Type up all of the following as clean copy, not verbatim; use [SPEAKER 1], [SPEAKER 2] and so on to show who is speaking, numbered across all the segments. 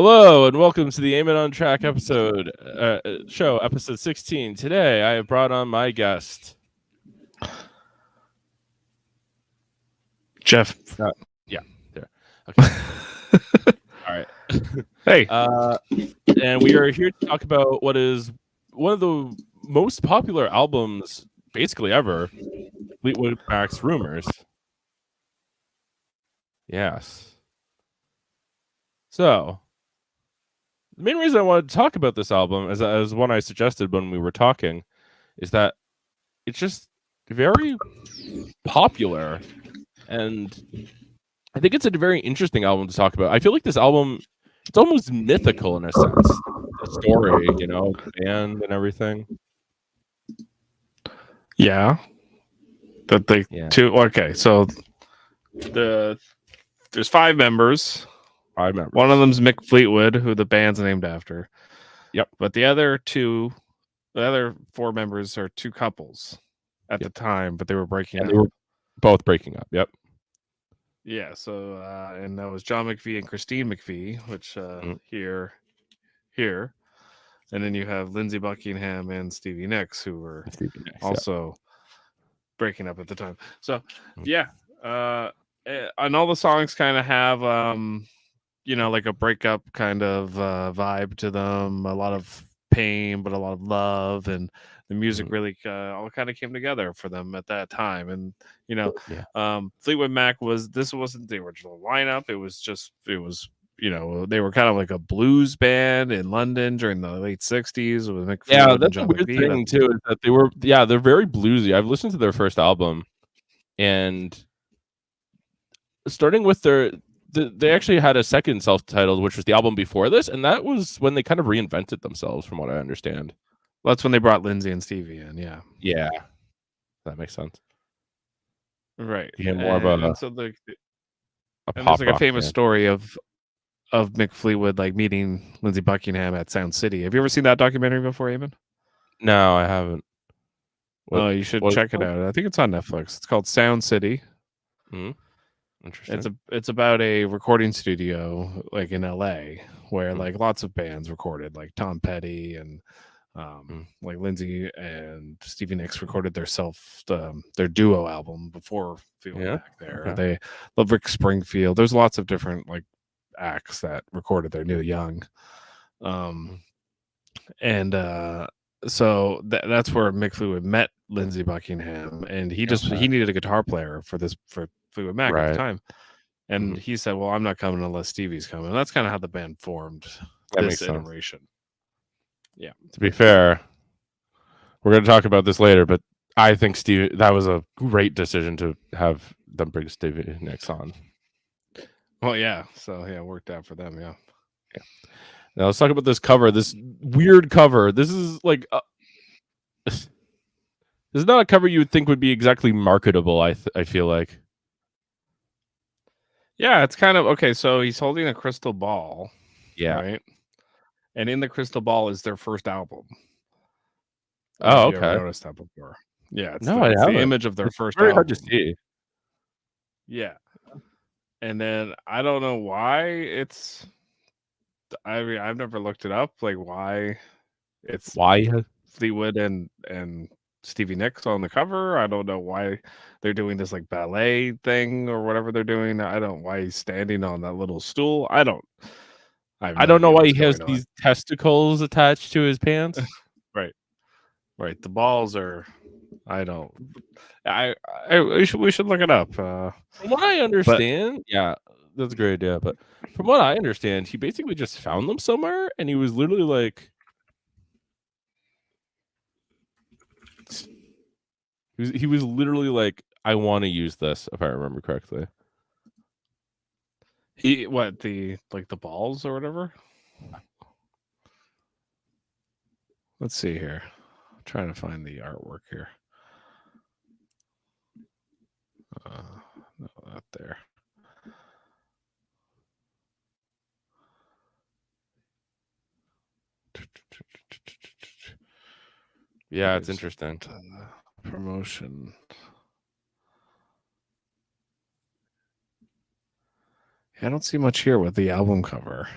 [SPEAKER 1] Hello and welcome to the Eamon on Track show, episode 16. Today I have brought on my guest,
[SPEAKER 2] Jeff.
[SPEAKER 1] Yeah, there. Okay. All right.
[SPEAKER 2] Hey.
[SPEAKER 1] And we are here to talk about what is one of the most popular albums, basically ever, Fleetwood Mac's Rumors. Yes. So, the main reason I wanted to talk about this album, as one I suggested when we were talking, is that it's just very popular, and I think it's a very interesting album to talk about. I feel like this album, it's almost mythical in a sense. The story, the band and everything.
[SPEAKER 2] Yeah. Okay, so there's five members. One of them's Mick Fleetwood, who the band's named after.
[SPEAKER 1] Yep.
[SPEAKER 2] But the other four members are two couples at the time, but they were breaking up.
[SPEAKER 1] They were both breaking up. Yep.
[SPEAKER 2] Yeah. So and that was John McVie and Christine McVie, which here, and then you have Lindsey Buckingham and Stevie Nicks, who were also breaking up at the time. So yeah, and all the songs kind of have like a breakup kind of vibe to them. A lot of pain, but a lot of love, and the music really all kind of came together for them at that time. And Fleetwood Mac wasn't the original lineup. It was they were kind of like a blues band in London during the late 60s with Mick Fleetwood and John
[SPEAKER 1] weird
[SPEAKER 2] McVie.
[SPEAKER 1] Thing too is that they're very bluesy. I've listened to their first album, and starting with they actually had a second self-titled, which was the album before this, and that was when they kind of reinvented themselves, from what I understand.
[SPEAKER 2] Well, that's when they brought Lindsey and Stevie in.
[SPEAKER 1] Yeah, that makes sense.
[SPEAKER 2] Right.
[SPEAKER 1] Yeah, more of a
[SPEAKER 2] so
[SPEAKER 1] there's
[SPEAKER 2] like a famous story of Mick Fleetwood like meeting Lindsey Buckingham at Sound City. Have you ever seen that documentary before, Eamon?
[SPEAKER 1] No, I haven't.
[SPEAKER 2] You should check it out. I think it's on Netflix. It's called Sound City.
[SPEAKER 1] Interesting.
[SPEAKER 2] It's about a recording studio like in LA where like lots of bands recorded, like Tom Petty and like Lindsey and Stevie Nicks recorded their duo album before feeling back there. Okay. They love Rick Springfield. There's lots of different like acts that recorded their new young. And so that's where Mick Fleetwood met Lindsey Buckingham, and he needed a guitar player for Fleetwood Mac at the time. And he said, well, I'm not coming unless Stevie's coming. And that's kind of how the band formed this iteration. Yeah.
[SPEAKER 1] To be fair, we're going to talk about this later, but I think that was a great decision to have them bring Stevie Nicks on.
[SPEAKER 2] Well, yeah. So, yeah, it worked out for them, yeah.
[SPEAKER 1] Now, let's talk about this cover, this weird cover. This is like... this is not a cover you would think would be exactly marketable, I feel like.
[SPEAKER 2] Yeah, it's kind of... Okay, so he's holding a crystal ball.
[SPEAKER 1] Yeah.
[SPEAKER 2] Right? And in the crystal ball is their first album.
[SPEAKER 1] Oh,
[SPEAKER 2] okay. Have you noticed that before? Yeah, it's the image of their first
[SPEAKER 1] very
[SPEAKER 2] album.
[SPEAKER 1] Hard to see.
[SPEAKER 2] Yeah. And then I don't know why it's... I mean, I've never looked it up, like why Fleetwood and Stevie Nicks on the cover. I don't know why they're doing this like ballet thing or whatever they're doing. Why he's standing on that little stool. I don't know
[SPEAKER 1] why he has these testicles attached to his pants.
[SPEAKER 2] Right. The balls are... we should look it up.
[SPEAKER 1] From what I understand, that's a great idea. But from what I understand, he basically just found them somewhere, and he was literally like, he was literally like, I want to use this, if I remember correctly.
[SPEAKER 2] The balls or whatever? Let's see here. I'm trying to find the artwork here. No, not there.
[SPEAKER 1] Yeah, it's interesting.
[SPEAKER 2] Promotion. I don't see much here with the album cover.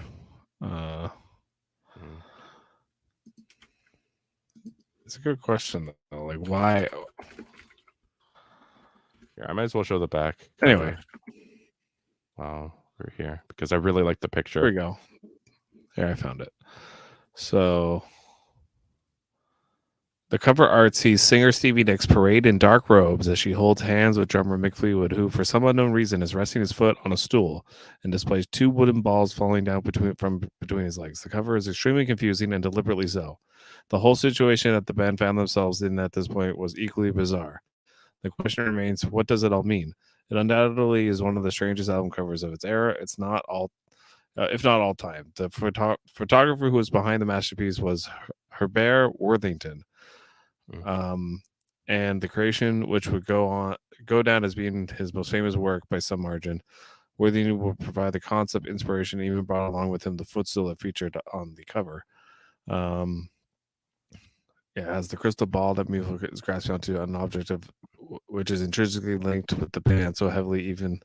[SPEAKER 2] It's a good question though. Like why?
[SPEAKER 1] Here, I might as well show the back.
[SPEAKER 2] Anyway,
[SPEAKER 1] wow, we're here because I really like the picture.
[SPEAKER 2] Here we go. There, I found it. So the cover art sees singer Stevie Nicks parade in dark robes as she holds hands with drummer Mick Fleetwood, who, for some unknown reason, is resting his foot on a stool and displays 2 wooden balls falling down between his legs. The cover is extremely confusing and deliberately so. The whole situation that the band found themselves in at this point was equally bizarre. The question remains, what does it all mean? It undoubtedly is one of the strangest album covers of its era. It's not all, if not all time. The photographer who was behind the masterpiece was Herbert Worthington. And the creation, which would go down as being his most famous work by some margin, Worthington will provide the concept, inspiration, and even brought along with him the footstool that featured on the cover. As the crystal ball that music is grasping onto an object of which is intrinsically linked with the band so heavily, even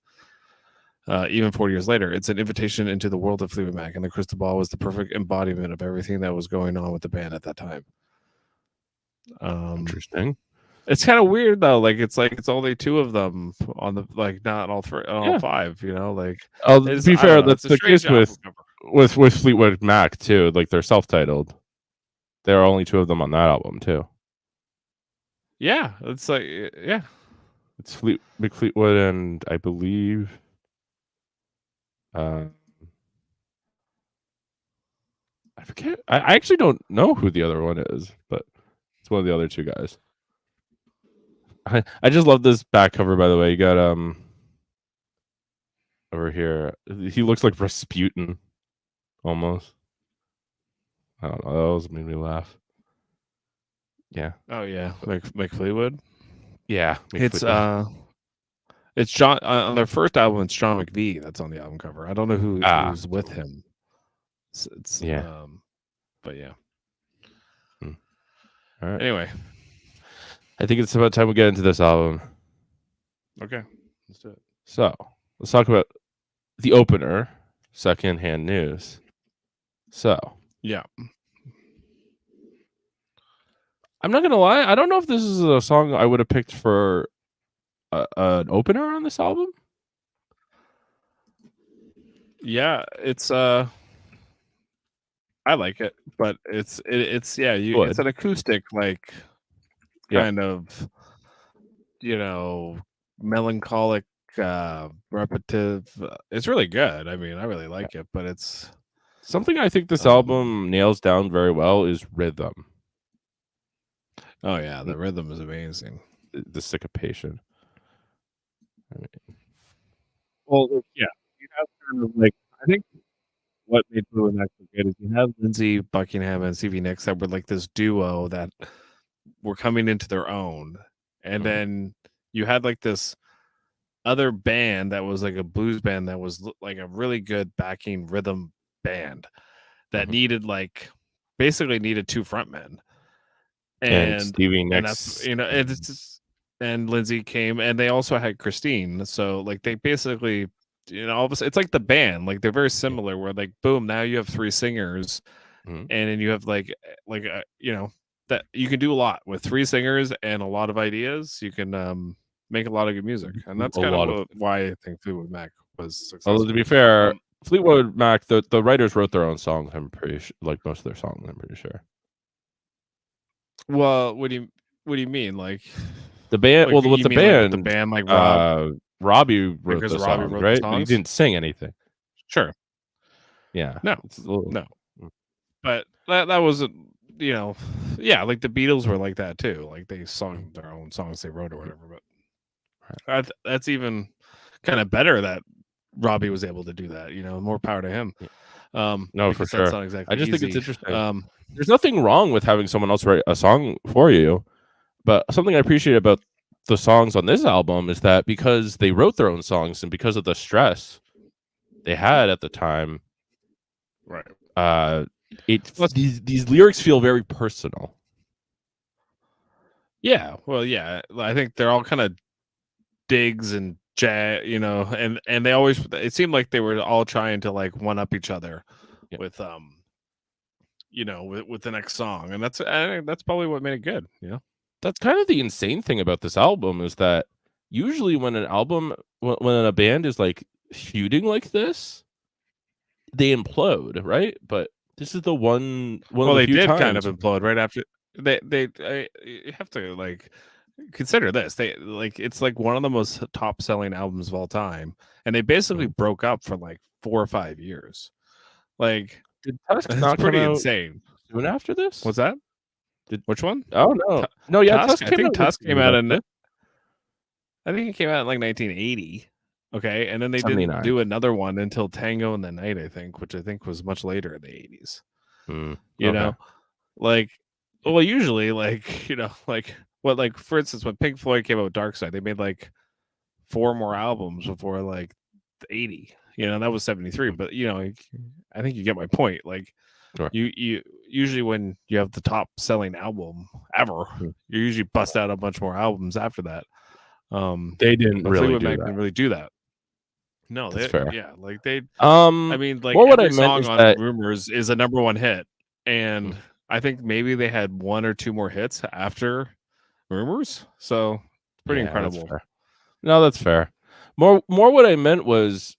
[SPEAKER 2] 40 years later. It's an invitation into the world of Fleetwood Mac, and the crystal ball was the perfect embodiment of everything that was going on with the band at that time.
[SPEAKER 1] Interesting.
[SPEAKER 2] It's kind of weird though. Like it's only 2 of them on the not all 3, all 5. You know, like
[SPEAKER 1] to be fair, that's the case with Fleetwood Mac too. Like they're self-titled. There are only 2 of them on that album too.
[SPEAKER 2] Yeah, it's like
[SPEAKER 1] it's Mick Fleetwood and I believe. I forget. I actually don't know who the other one is, but it's one of the other 2 guys. I just love this back cover, by the way. You got over here. He looks like Rasputin, almost. I don't know. That always made me laugh. Yeah.
[SPEAKER 2] Oh yeah, Mick Fleetwood.
[SPEAKER 1] Yeah,
[SPEAKER 2] it's John on their first album. It's John McVie that's on the album cover. I don't know who's with him. It's but yeah.
[SPEAKER 1] All right.
[SPEAKER 2] Anyway,
[SPEAKER 1] I think it's about time we get into this album.
[SPEAKER 2] Okay, let's do it.
[SPEAKER 1] So let's talk about the opener, Secondhand News. So
[SPEAKER 2] yeah,
[SPEAKER 1] I'm not gonna lie. I don't know if this is a song I would have picked for an opener on this album.
[SPEAKER 2] Yeah, it's I like it, but it's it's an acoustic like kind of melancholic repetitive. It's really good. I mean, I really like it, but it's
[SPEAKER 1] something I think this album nails down very well is rhythm.
[SPEAKER 2] Oh yeah, the rhythm is amazing.
[SPEAKER 1] The syncopation. I mean,
[SPEAKER 2] well, yeah, you have kind of like I think what made Fleetwood Mac so good is you have Lindsey Buckingham and Stevie Nicks that were like this duo that were coming into their own, and then you had like this other band that was like a blues band that was like a really good backing rhythm band that basically needed 2 frontmen.
[SPEAKER 1] And Stevie Nicks,
[SPEAKER 2] and Lindsey came, and they also had Christine. So like they basically, all of a sudden, it's like the band, like they're very similar. Where like boom, now you have 3 singers, and then you have that you can do a lot with 3 singers and a lot of ideas. You can make a lot of good music, and that's kind of why I think Fleetwood Mac was successful.
[SPEAKER 1] Although to be fair, Fleetwood Mac, the writers wrote their own songs. I'm pretty sure, like most of their songs. I'm pretty sure.
[SPEAKER 2] Well, what do you mean? Like
[SPEAKER 1] the band?
[SPEAKER 2] Like,
[SPEAKER 1] well, with the band,
[SPEAKER 2] like the band, like
[SPEAKER 1] Robbie wrote the songs, right? He didn't sing anything.
[SPEAKER 2] Sure.
[SPEAKER 1] Yeah.
[SPEAKER 2] No. But that was like the Beatles were like that too. Like they sung their own songs they wrote or whatever. But that's even kind of better that Robbie was able to do that. More power to him.
[SPEAKER 1] No, for sure.
[SPEAKER 2] That's not exactly
[SPEAKER 1] I just
[SPEAKER 2] easy.
[SPEAKER 1] think it's interesting. There's nothing wrong with having someone else write a song for you, but something I appreciate about the songs on this album is that because they wrote their own songs and because of the stress they had at the time,
[SPEAKER 2] right?
[SPEAKER 1] These lyrics feel very personal.
[SPEAKER 2] Yeah, well, yeah, I think they're all kind of digs and jazz, and they always, it seemed like they were all trying to like one up each other with with the next song, and I think that's probably what made it good.
[SPEAKER 1] That's kind of the insane thing about this album is that usually when when a band is like feuding like this, they implode, right? But this is one
[SPEAKER 2] Well,
[SPEAKER 1] of the
[SPEAKER 2] they
[SPEAKER 1] few
[SPEAKER 2] did kind of
[SPEAKER 1] times.
[SPEAKER 2] implode right after you have to like consider this. They like it's like one of the most top selling albums of all time, and they basically broke up for like 4 or 5 years. Like,
[SPEAKER 1] Did Tusk
[SPEAKER 2] it's
[SPEAKER 1] not come
[SPEAKER 2] pretty
[SPEAKER 1] out
[SPEAKER 2] insane.
[SPEAKER 1] soon after this?
[SPEAKER 2] What's that?
[SPEAKER 1] Did
[SPEAKER 2] Which one?
[SPEAKER 1] Oh no,
[SPEAKER 2] Tu-
[SPEAKER 1] no, yeah,
[SPEAKER 2] Tusk.
[SPEAKER 1] Tusk
[SPEAKER 2] I
[SPEAKER 1] came
[SPEAKER 2] think
[SPEAKER 1] out like
[SPEAKER 2] Tusk came
[SPEAKER 1] years
[SPEAKER 2] out
[SPEAKER 1] after
[SPEAKER 2] in. I think it came out in like 1980. Okay, and then they didn't
[SPEAKER 1] 79.
[SPEAKER 2] do another one until Tango and the Night, I think, which I think was much later in the 80s. You
[SPEAKER 1] Okay.
[SPEAKER 2] know, like, well, usually, like, like for instance, when Pink Floyd came out with Dark Side, they made like 4 more albums before like 80. That was 73. But I think you get my point. Like,
[SPEAKER 1] Sure.
[SPEAKER 2] you usually when you have the top selling album ever, you usually bust out a bunch more albums after that.
[SPEAKER 1] They didn't
[SPEAKER 2] but
[SPEAKER 1] really
[SPEAKER 2] Fleetwood
[SPEAKER 1] do
[SPEAKER 2] Mac
[SPEAKER 1] that.
[SPEAKER 2] didn't really do that. No,
[SPEAKER 1] That's fair.
[SPEAKER 2] yeah, like they.
[SPEAKER 1] I
[SPEAKER 2] I mean, like
[SPEAKER 1] what I
[SPEAKER 2] every
[SPEAKER 1] meant
[SPEAKER 2] song
[SPEAKER 1] is
[SPEAKER 2] on
[SPEAKER 1] that
[SPEAKER 2] Rumors is a number 1 hit, and I think maybe they had 1 or 2 more hits after Rumors, so it's pretty incredible.
[SPEAKER 1] That's fair. No, that's fair. More what I meant was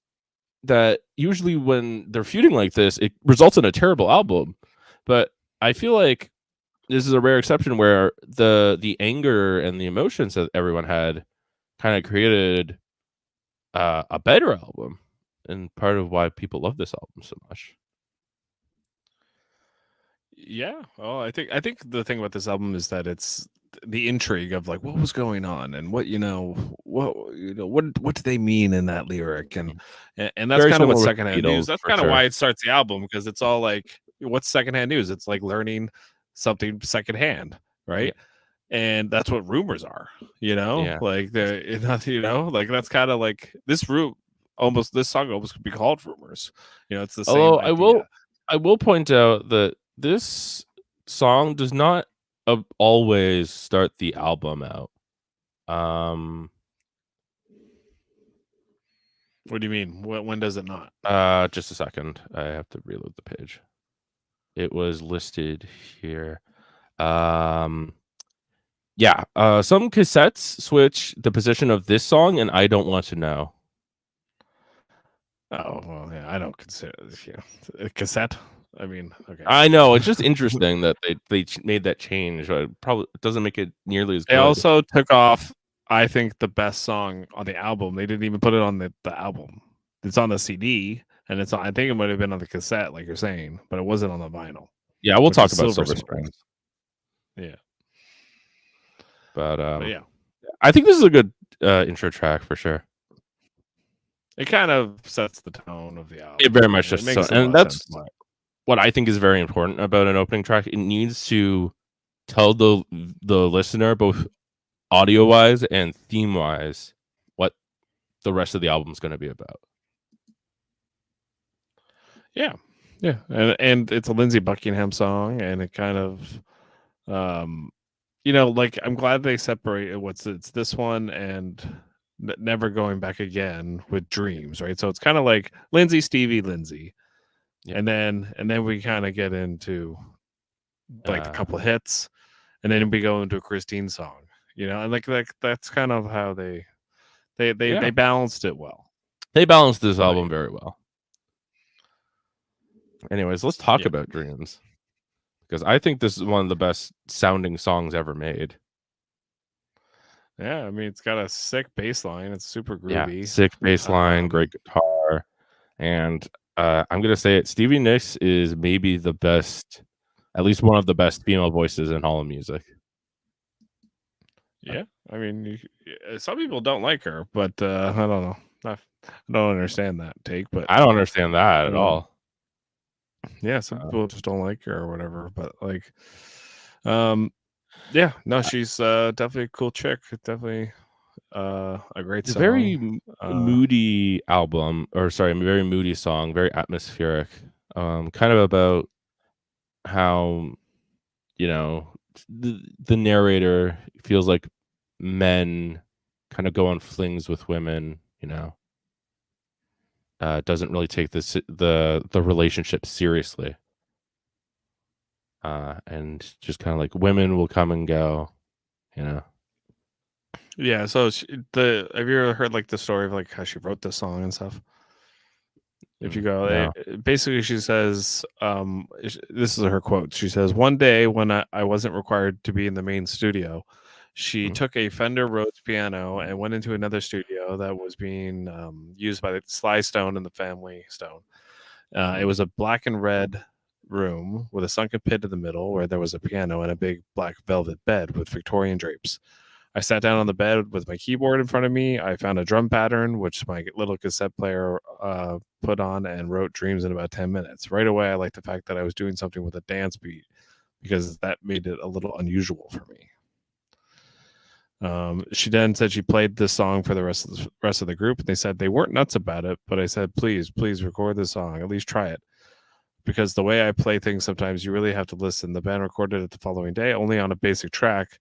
[SPEAKER 1] that usually when they're feuding like this, it results in a terrible album. But I feel like this is a rare exception where the anger and the emotions that everyone had kind of created a better album, and part of why people love this album so much.
[SPEAKER 2] Yeah, well, I think the thing about this album is that it's the intrigue of like what was going on and what do they mean in that lyric, and that's
[SPEAKER 1] Very
[SPEAKER 2] kind of what
[SPEAKER 1] similar with
[SPEAKER 2] Secondhand
[SPEAKER 1] Beatles,
[SPEAKER 2] News. That's
[SPEAKER 1] for
[SPEAKER 2] kind of
[SPEAKER 1] sure.
[SPEAKER 2] why it starts the album, because it's all like what's Secondhand News? It's like learning something secondhand, right? And that's what Rumors are, like they're not, like that's kind of like this song almost could be called Rumors. It's the same
[SPEAKER 1] Although
[SPEAKER 2] idea.
[SPEAKER 1] I will point out that this song does not always start the album out.
[SPEAKER 2] What do you mean? When does it not?
[SPEAKER 1] Just a second. I have to reload the page. It was listed here. Yeah. Some cassettes switch the position of this song, and I Don't Want to Know.
[SPEAKER 2] Oh, well, yeah, I don't consider this, a cassette. I mean, okay.
[SPEAKER 1] I know, it's just interesting that they made that change. Probably it doesn't make it nearly as good.
[SPEAKER 2] They also took off, I think, the best song on the album. They didn't even put it on the album. It's on the CD, and it's on, I think it might have been on the cassette, like you're saying, but it wasn't on the vinyl.
[SPEAKER 1] Yeah, we'll talk about Silver Springs.
[SPEAKER 2] Yeah.
[SPEAKER 1] But
[SPEAKER 2] yeah,
[SPEAKER 1] I think this is a good intro track for sure.
[SPEAKER 2] It kind of sets the tone of the album.
[SPEAKER 1] It very much
[SPEAKER 2] makes
[SPEAKER 1] so, and that's what I think is very important about an opening track. It needs to tell the listener, both audio wise and theme wise, what the rest of the album is going to be about.
[SPEAKER 2] Yeah, and it's a Lindsey Buckingham song, and it kind of, like I'm glad they separated it's this one and Never Going Back Again with Dreams, right? So it's kind of like Lindsey, Stevie, Lindsey, and then we kind of get into like a couple of hits, and then we go into a Christine song, and like that's kind of how they balanced it well.
[SPEAKER 1] They balanced this album very well. Anyways, let's talk about Dreams, because I think this is one of the best sounding songs ever made.
[SPEAKER 2] Yeah, I mean, it's got a sick bass line. It's super groovy.
[SPEAKER 1] Yeah, sick bass line, great guitar. And I'm going to say it, Stevie Nicks is maybe the best, at least one of the best female voices in all of music.
[SPEAKER 2] Yeah, I mean, some people don't like her, but I don't know. I don't understand that take, but
[SPEAKER 1] I don't understand that at all.
[SPEAKER 2] Yeah, some people just don't like her or whatever, but like, yeah, no, she's definitely a cool chick. Definitely a great song.
[SPEAKER 1] Very moody album, or sorry, a very moody song, very atmospheric. Kind of about how, the narrator feels like men kind of go on flings with women, doesn't really take the relationship seriously. and just kind of like women will come and go, you know.
[SPEAKER 2] Yeah. So have you ever heard like the story of like how she wrote this song and stuff? If you go,
[SPEAKER 1] No.
[SPEAKER 2] basically, she says, this is her quote. She says, "One day when I wasn't required to be in the main studio, she took a Fender Rhodes piano and went into another studio that was being used by the Sly Stone and the Family Stone. It was a black and red room with a sunken pit in the middle where there was a piano and a big black velvet bed with Victorian drapes. I sat down on the bed with my keyboard in front of me. I found a drum pattern, which my little cassette player put on, and wrote Dreams in about 10 minutes. Right away, I liked the fact that I was doing something with a dance beat because that made it a little unusual for me." She then said she played this song for the rest of the group, and they said they weren't nuts about it, but I said, please record this song, at least try it, because the way I play things sometimes you really have to listen. The band recorded it the following day, only on a basic track.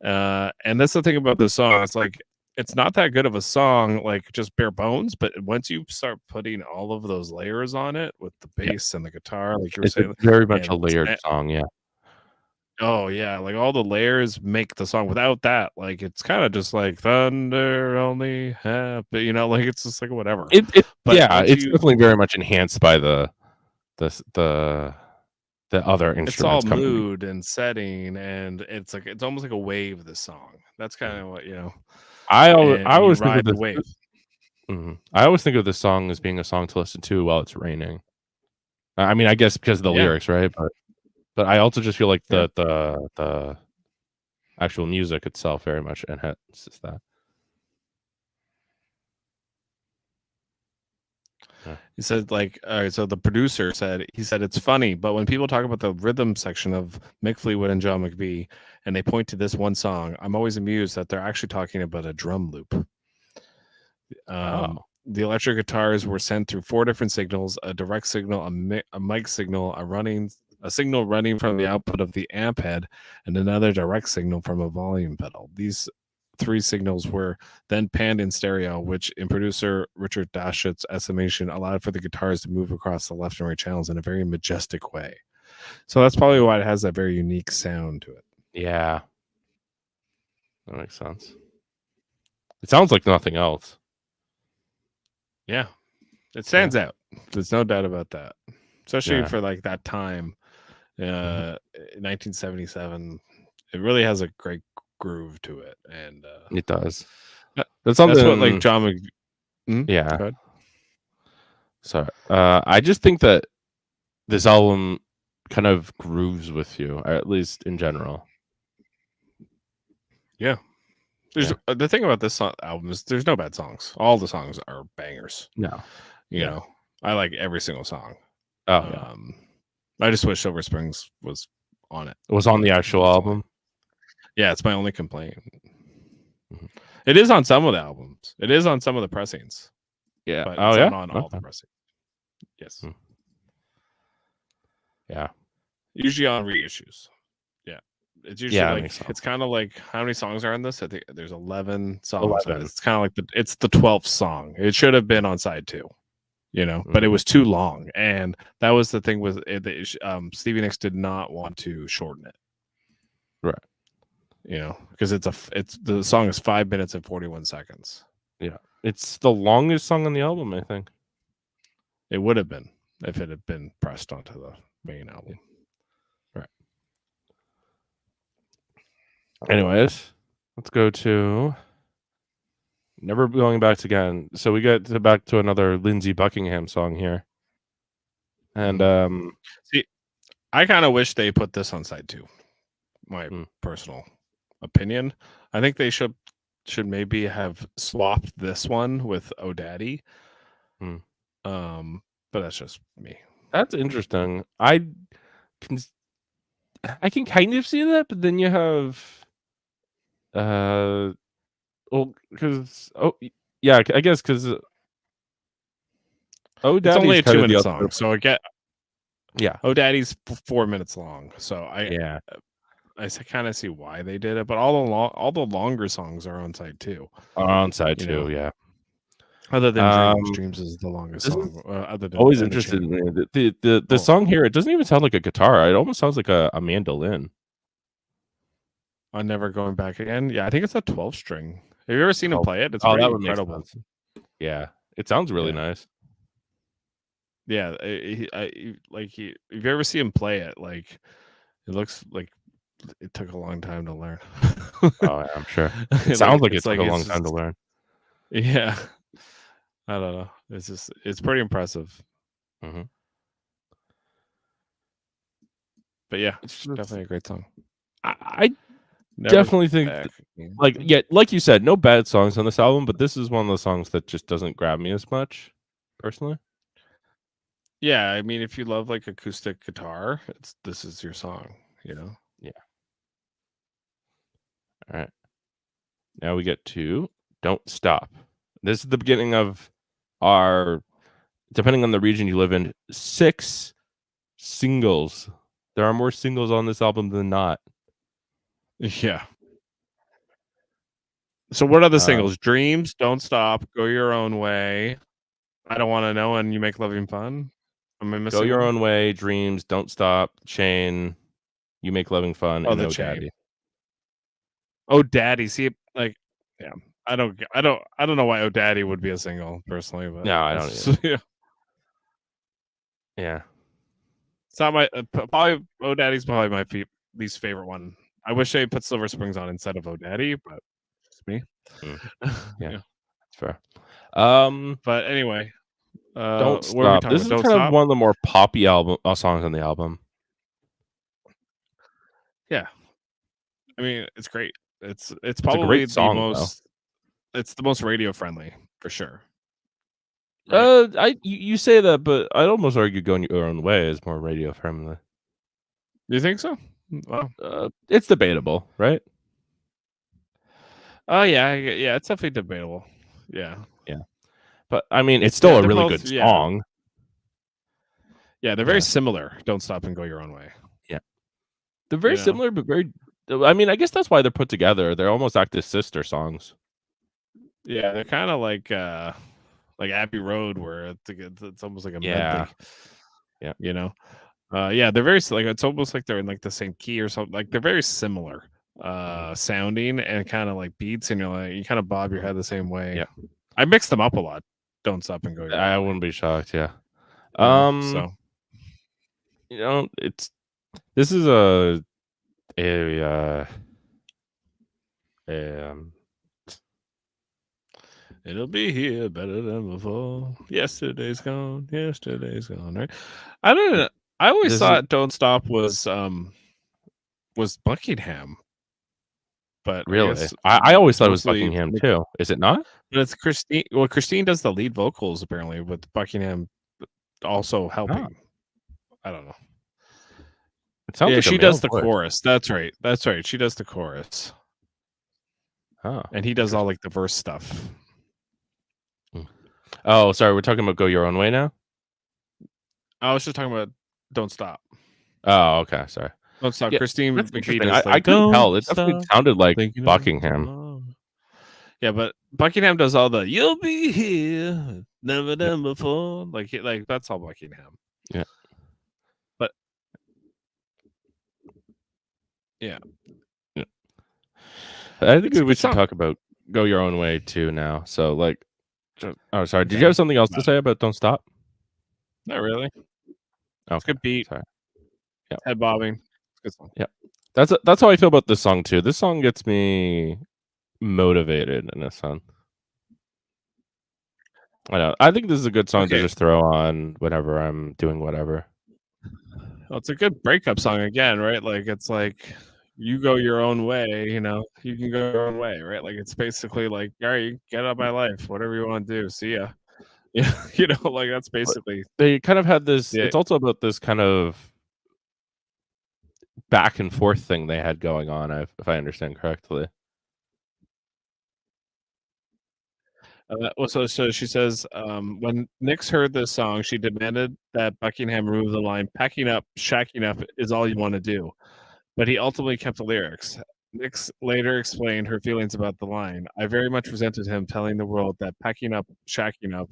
[SPEAKER 2] And that's the thing about this song. It's like it's not that good of a song, like just bare bones. But once you start putting all of those layers on it with the bass and the guitar, like you were
[SPEAKER 1] It's
[SPEAKER 2] saying,
[SPEAKER 1] very much a
[SPEAKER 2] and
[SPEAKER 1] layered song. Yeah.
[SPEAKER 2] oh yeah, like all the layers make the song. Without that, like it's kind of just like thunder only happen, like it's just like whatever. But
[SPEAKER 1] Yeah,
[SPEAKER 2] once
[SPEAKER 1] it's
[SPEAKER 2] you,
[SPEAKER 1] definitely very much enhanced by the other
[SPEAKER 2] it's all
[SPEAKER 1] instruments coming.
[SPEAKER 2] mood and setting, and it's like it's almost like a wave. This song. That's kind of what
[SPEAKER 1] I
[SPEAKER 2] and you
[SPEAKER 1] always think of
[SPEAKER 2] ride the
[SPEAKER 1] this.
[SPEAKER 2] wave.
[SPEAKER 1] I always think of this song as being a song to listen to while it's raining. I mean, I guess because of the
[SPEAKER 2] Yeah.
[SPEAKER 1] lyrics, right? But I also just feel like
[SPEAKER 2] Yeah.
[SPEAKER 1] the actual music itself very much enhances that. Yeah.
[SPEAKER 2] He said, like, all right, so the producer said, he said, it's funny, but when people talk about the rhythm section of Mick Fleetwood and John McVie, and they point to this one song, I'm always amused that they're actually talking about a drum loop. The electric guitars were sent through 4 different signals: a direct signal, a mic signal, a signal running from the output of the amp head, and another direct signal from a volume pedal. These 3 signals were then panned in stereo, which in producer Richard Dashett's estimation allowed for the guitars to move across the left and right channels in a very majestic way. So that's probably why it has that very unique sound to it.
[SPEAKER 1] Yeah. That makes sense. It sounds like nothing else.
[SPEAKER 2] Yeah. It stands out. There's no doubt about that. Especially for like that time. 1977. It really has a great groove to it, and
[SPEAKER 1] It does.
[SPEAKER 2] That's what like John
[SPEAKER 1] yeah.
[SPEAKER 2] Go ahead.
[SPEAKER 1] So I just think that this album kind of grooves with you, or at least in general.
[SPEAKER 2] Yeah. There's the thing about this album is there's no bad songs. All the songs are bangers.
[SPEAKER 1] No.
[SPEAKER 2] You know, I like every single song.
[SPEAKER 1] Oh,
[SPEAKER 2] I just wish Silver Springs was on it.
[SPEAKER 1] It was on the actual album.
[SPEAKER 2] Yeah, it's my only complaint. It is on some of the albums. It is on some of the pressings.
[SPEAKER 1] Yeah.
[SPEAKER 2] But it's not on all the pressings. Yes.
[SPEAKER 1] Yeah.
[SPEAKER 2] Usually on reissues. Yeah. It's usually like it's kind of like how many songs are on this? I think there's 11 songs. 11. It's kind of like it's the 12th song. It should have been on side 2. But it was too long, and that was the thing with it. Stevie Nicks did not want to shorten it,
[SPEAKER 1] right?
[SPEAKER 2] Because the song is 5 minutes and 41 seconds.
[SPEAKER 1] Yeah, it's the longest song on the album, I think.
[SPEAKER 2] It would have been if it had been pressed onto the main album,
[SPEAKER 1] right? Anyways, let's go to Never Going Back Again. So we get back to another Lindsey Buckingham song here. And
[SPEAKER 2] see, I kind of wish they put this on side 2. My personal opinion. I think they should maybe have swapped this one with Oh Daddy. But that's just me.
[SPEAKER 1] That's interesting. I can kind of see that, but then you have because I guess because Oh Daddy's
[SPEAKER 2] it's only a 2-minute song,
[SPEAKER 1] so
[SPEAKER 2] I get
[SPEAKER 1] Oh
[SPEAKER 2] Daddy's 4 minutes long, so I kind of see why they did it, but all the longer songs are on side 2.
[SPEAKER 1] On side 2, yeah.
[SPEAKER 2] Other than Dreams. Dreams is the longest song. Other than
[SPEAKER 1] always interested in the song here. It doesn't even sound like a guitar. It almost sounds like a mandolin.
[SPEAKER 2] On Never Going Back Again. Yeah, I think it's a 12-string. Have you ever seen him play it? It's pretty incredible.
[SPEAKER 1] Yeah, it sounds really nice.
[SPEAKER 2] Yeah, if you ever see him play it, like it looks like it took a long time to learn.
[SPEAKER 1] Oh, yeah, I'm sure. It sounds like it took a long time to learn.
[SPEAKER 2] Yeah, I don't know. It's pretty impressive.
[SPEAKER 1] Mm-hmm.
[SPEAKER 2] But yeah, it's definitely a great song.
[SPEAKER 1] I definitely think, like you said, no bad songs on this album, but this is one of the songs that just doesn't grab me as much, personally.
[SPEAKER 2] Yeah, I mean, if you love like acoustic guitar, this is your song, you know?
[SPEAKER 1] Yeah. All right. Now we get to Don't Stop. This is the beginning of our, depending on the region you live in, 6 singles. There are more singles on this album than not.
[SPEAKER 2] Yeah. So what are the singles? Dreams, Don't Stop, Go Your Own Way, I Don't Want to Know, and You Make Loving Fun? Am I missing
[SPEAKER 1] Go Your
[SPEAKER 2] one?
[SPEAKER 1] Own Way, Dreams, Don't Stop, Chain, You Make Loving Fun, and
[SPEAKER 2] the
[SPEAKER 1] Oh
[SPEAKER 2] Chain.
[SPEAKER 1] Daddy.
[SPEAKER 2] Oh Daddy. See, like, yeah. I don't know why Oh Daddy would be a single, personally, but
[SPEAKER 1] no, I don't either. Yeah.
[SPEAKER 2] It's not my probably Oh Daddy's probably my least favorite one. I wish they put Silver Springs on instead of Oh Daddy, but it's me.
[SPEAKER 1] Yeah, that's fair.
[SPEAKER 2] But anyway,
[SPEAKER 1] Don't Stop. This is kind of one of the more poppy songs on the album.
[SPEAKER 2] Yeah, I mean, it's great. It's probably
[SPEAKER 1] a great song,
[SPEAKER 2] the most. Though. It's the most radio friendly for sure.
[SPEAKER 1] Right? You say that, but I'd almost argue Going Your Own Way is more radio friendly.
[SPEAKER 2] You think so? Well,
[SPEAKER 1] it's debatable, right?
[SPEAKER 2] Oh yeah, it's definitely debatable. Yeah.
[SPEAKER 1] But I mean, it's still a really good song.
[SPEAKER 2] Yeah, they're very similar. Don't Stop and Go Your Own Way.
[SPEAKER 1] Yeah, they're very similar, but very. I mean, I guess that's why they're put together. They're almost act as sister songs.
[SPEAKER 2] Yeah, they're kind of like Abbey Road, where it's almost like a medley.
[SPEAKER 1] Yeah,
[SPEAKER 2] you know. Yeah, they're very like it's almost like they're in like the same key or something. Like they're very similar sounding and kind of like beats, and you kind of bob your head the same way.
[SPEAKER 1] Yeah,
[SPEAKER 2] I mix them up a lot. Don't Stop and Go Your Own Way.
[SPEAKER 1] I wouldn't be shocked. Yeah.
[SPEAKER 2] So
[SPEAKER 1] this is
[SPEAKER 2] it'll be here better than before. Yesterday's gone. Right? I always thought Don't Stop was Buckingham. But
[SPEAKER 1] really, I always thought it was Buckingham too. Is it not?
[SPEAKER 2] But it's Christine. Well, Christine does the lead vocals apparently, with Buckingham also helping. I don't know.
[SPEAKER 1] It sounds like
[SPEAKER 2] she does the chorus. That's right. She does the chorus.
[SPEAKER 1] Oh,
[SPEAKER 2] and he does all like the verse stuff.
[SPEAKER 1] Oh, sorry. We're talking about Go Your Own Way now.
[SPEAKER 2] I was just talking about Don't Stop.
[SPEAKER 1] Oh, okay. Sorry.
[SPEAKER 2] Don't Stop. Yeah, Christine McVie.
[SPEAKER 1] I couldn't tell. It definitely sounded like Buckingham.
[SPEAKER 2] Yeah, but Buckingham does all the "You'll be here, never done before." Like that's all Buckingham.
[SPEAKER 1] Yeah.
[SPEAKER 2] But yeah.
[SPEAKER 1] I think we should talk about Go Your Own Way too now. So like, oh, sorry. Did you have something else to say about Don't Stop?
[SPEAKER 2] Not really.
[SPEAKER 1] Oh,
[SPEAKER 2] good beat.
[SPEAKER 1] Sorry.
[SPEAKER 2] Yeah. Head bobbing. Good song.
[SPEAKER 1] Yeah. That's how I feel about this song too. This song gets me motivated in a sense. I know. I think this is a good song to just throw on whenever I'm doing whatever.
[SPEAKER 2] Well, it's a good breakup song again, right? Like it's like you go your own way, you know. You can go your own way, right? Like it's basically like, all right, you get out of my life, whatever you want to do. See ya. Yeah, you know, like that's basically.
[SPEAKER 1] They kind of had this. Yeah. It's also about this kind of back and forth thing they had going on, if I understand correctly.
[SPEAKER 2] So she says, when Nix heard this song, she demanded that Buckingham remove the line, "Packing up, shacking up is all you want to do." But he ultimately kept the lyrics. Nix later explained her feelings about the line. I very much resented him telling the world that packing up, shacking up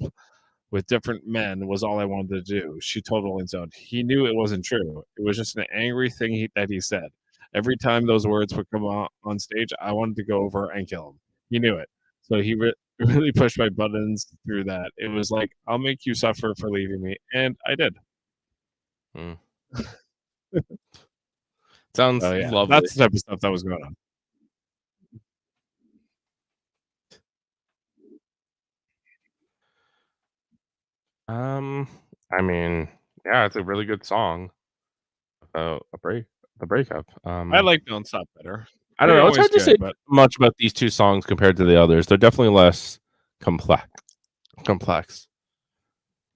[SPEAKER 2] with different men was all I wanted to do. She told Rolling Stone. He knew it wasn't true. It was just an angry thing that he said. Every time those words would come on stage, I wanted to go over and kill him. He knew it. So he really pushed my buttons through that. It was like, I'll make you suffer for leaving me. And I did.
[SPEAKER 1] Sounds
[SPEAKER 2] So, yeah,
[SPEAKER 1] lovely.
[SPEAKER 2] that's the type of stuff that was going on.
[SPEAKER 1] I mean, yeah, it's a really good song about the breakup.
[SPEAKER 2] I like Don't Stop better.
[SPEAKER 1] I don't know. It's hard to say
[SPEAKER 2] but
[SPEAKER 1] much about these two songs compared to the others. They're definitely less complex.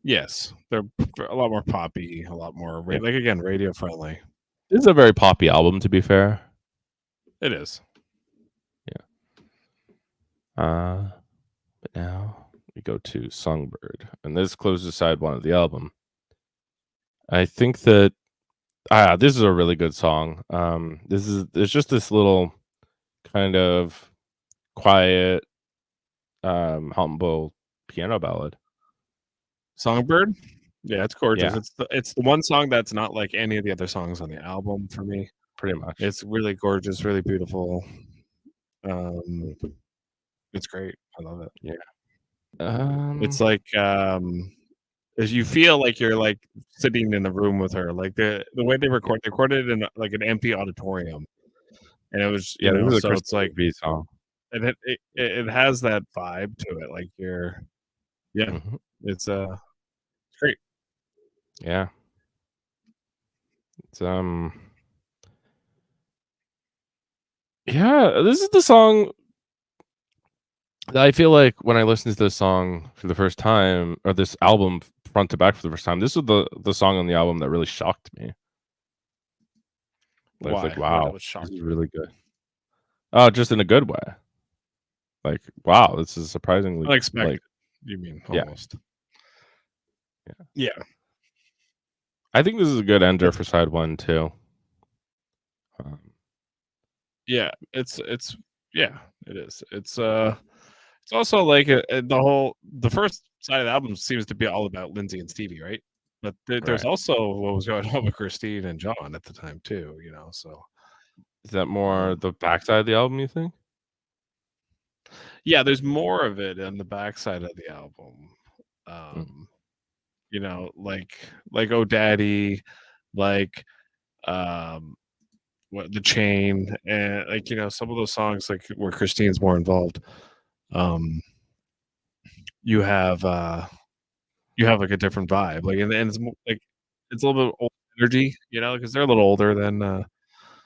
[SPEAKER 2] yes, they're a lot more poppy, a lot more like again radio friendly.
[SPEAKER 1] This is a very poppy album, to be fair.
[SPEAKER 2] It is.
[SPEAKER 1] Yeah. But now we go to Songbird, and this closes side one of the album. I think that this is a really good song. It's just this little kind of quiet, humble piano ballad.
[SPEAKER 2] Songbird. Yeah, it's gorgeous.
[SPEAKER 1] Yeah.
[SPEAKER 2] It's the one song that's not like any of the other songs on the album for me.
[SPEAKER 1] Pretty much.
[SPEAKER 2] It's really gorgeous, really beautiful. It's great. I love it.
[SPEAKER 1] Yeah.
[SPEAKER 2] It's like as you feel like you're like sitting in the room with her. Like the way they recorded it in like an empty auditorium, and it was so it's like
[SPEAKER 1] song.
[SPEAKER 2] And it has that vibe to it. Like it's great.
[SPEAKER 1] Yeah. It's yeah, this is the song that I feel like when I listened to this song for the first time, or this album front to back for the first time, this was the song on the album that really shocked me. Why? It's like, wow, this is really good. Oh, just in a good way. Like, wow, this is surprisingly
[SPEAKER 2] unexpected.
[SPEAKER 1] Like,
[SPEAKER 2] you mean almost? Yeah.
[SPEAKER 1] I think this is a good ender for side one too.
[SPEAKER 2] Yeah, it is. It's also like the first side of the album seems to be all about Lindsay and Stevie, right? But there's also what was going on with Christine and John at the time too, so
[SPEAKER 1] is that more the backside of the album, you think?
[SPEAKER 2] Yeah, there's more of it on the backside of the album. Like Oh Daddy, like The Chain, and like some of those songs like where Christine's more involved. You have like a different vibe, like and it's like it's a little bit old energy, because they're a little older than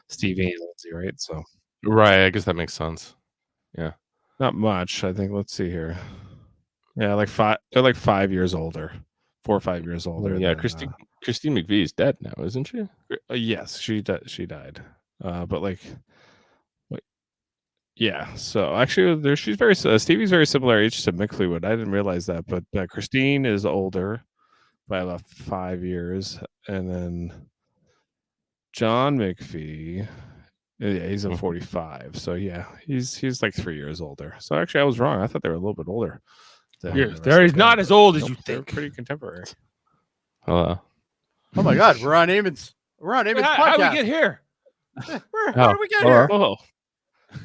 [SPEAKER 2] Stevie and Lindsay, right? So
[SPEAKER 1] right, I guess that makes sense. Yeah,
[SPEAKER 2] not much. I think. Let's see here. Yeah, like they're like 5 years older, 4 or 5 years older.
[SPEAKER 1] Yeah, Christine McVie is dead now, isn't she?
[SPEAKER 2] Yes, she died. But like, yeah. So actually, she's very Stevie's very similar age to Mick Fleetwood. I didn't realize that, but Christine is older by about 5 years, and then John McVie, yeah, he's a 45. So yeah, he's like 3 years older. So actually, I was wrong. I thought they were a little bit older.
[SPEAKER 3] They're not as old as you think.
[SPEAKER 2] Pretty contemporary.
[SPEAKER 1] Hello.
[SPEAKER 3] Oh my God, we're on Eamon's podcast.
[SPEAKER 4] How did we get here?
[SPEAKER 3] How did we get here?
[SPEAKER 2] Oh,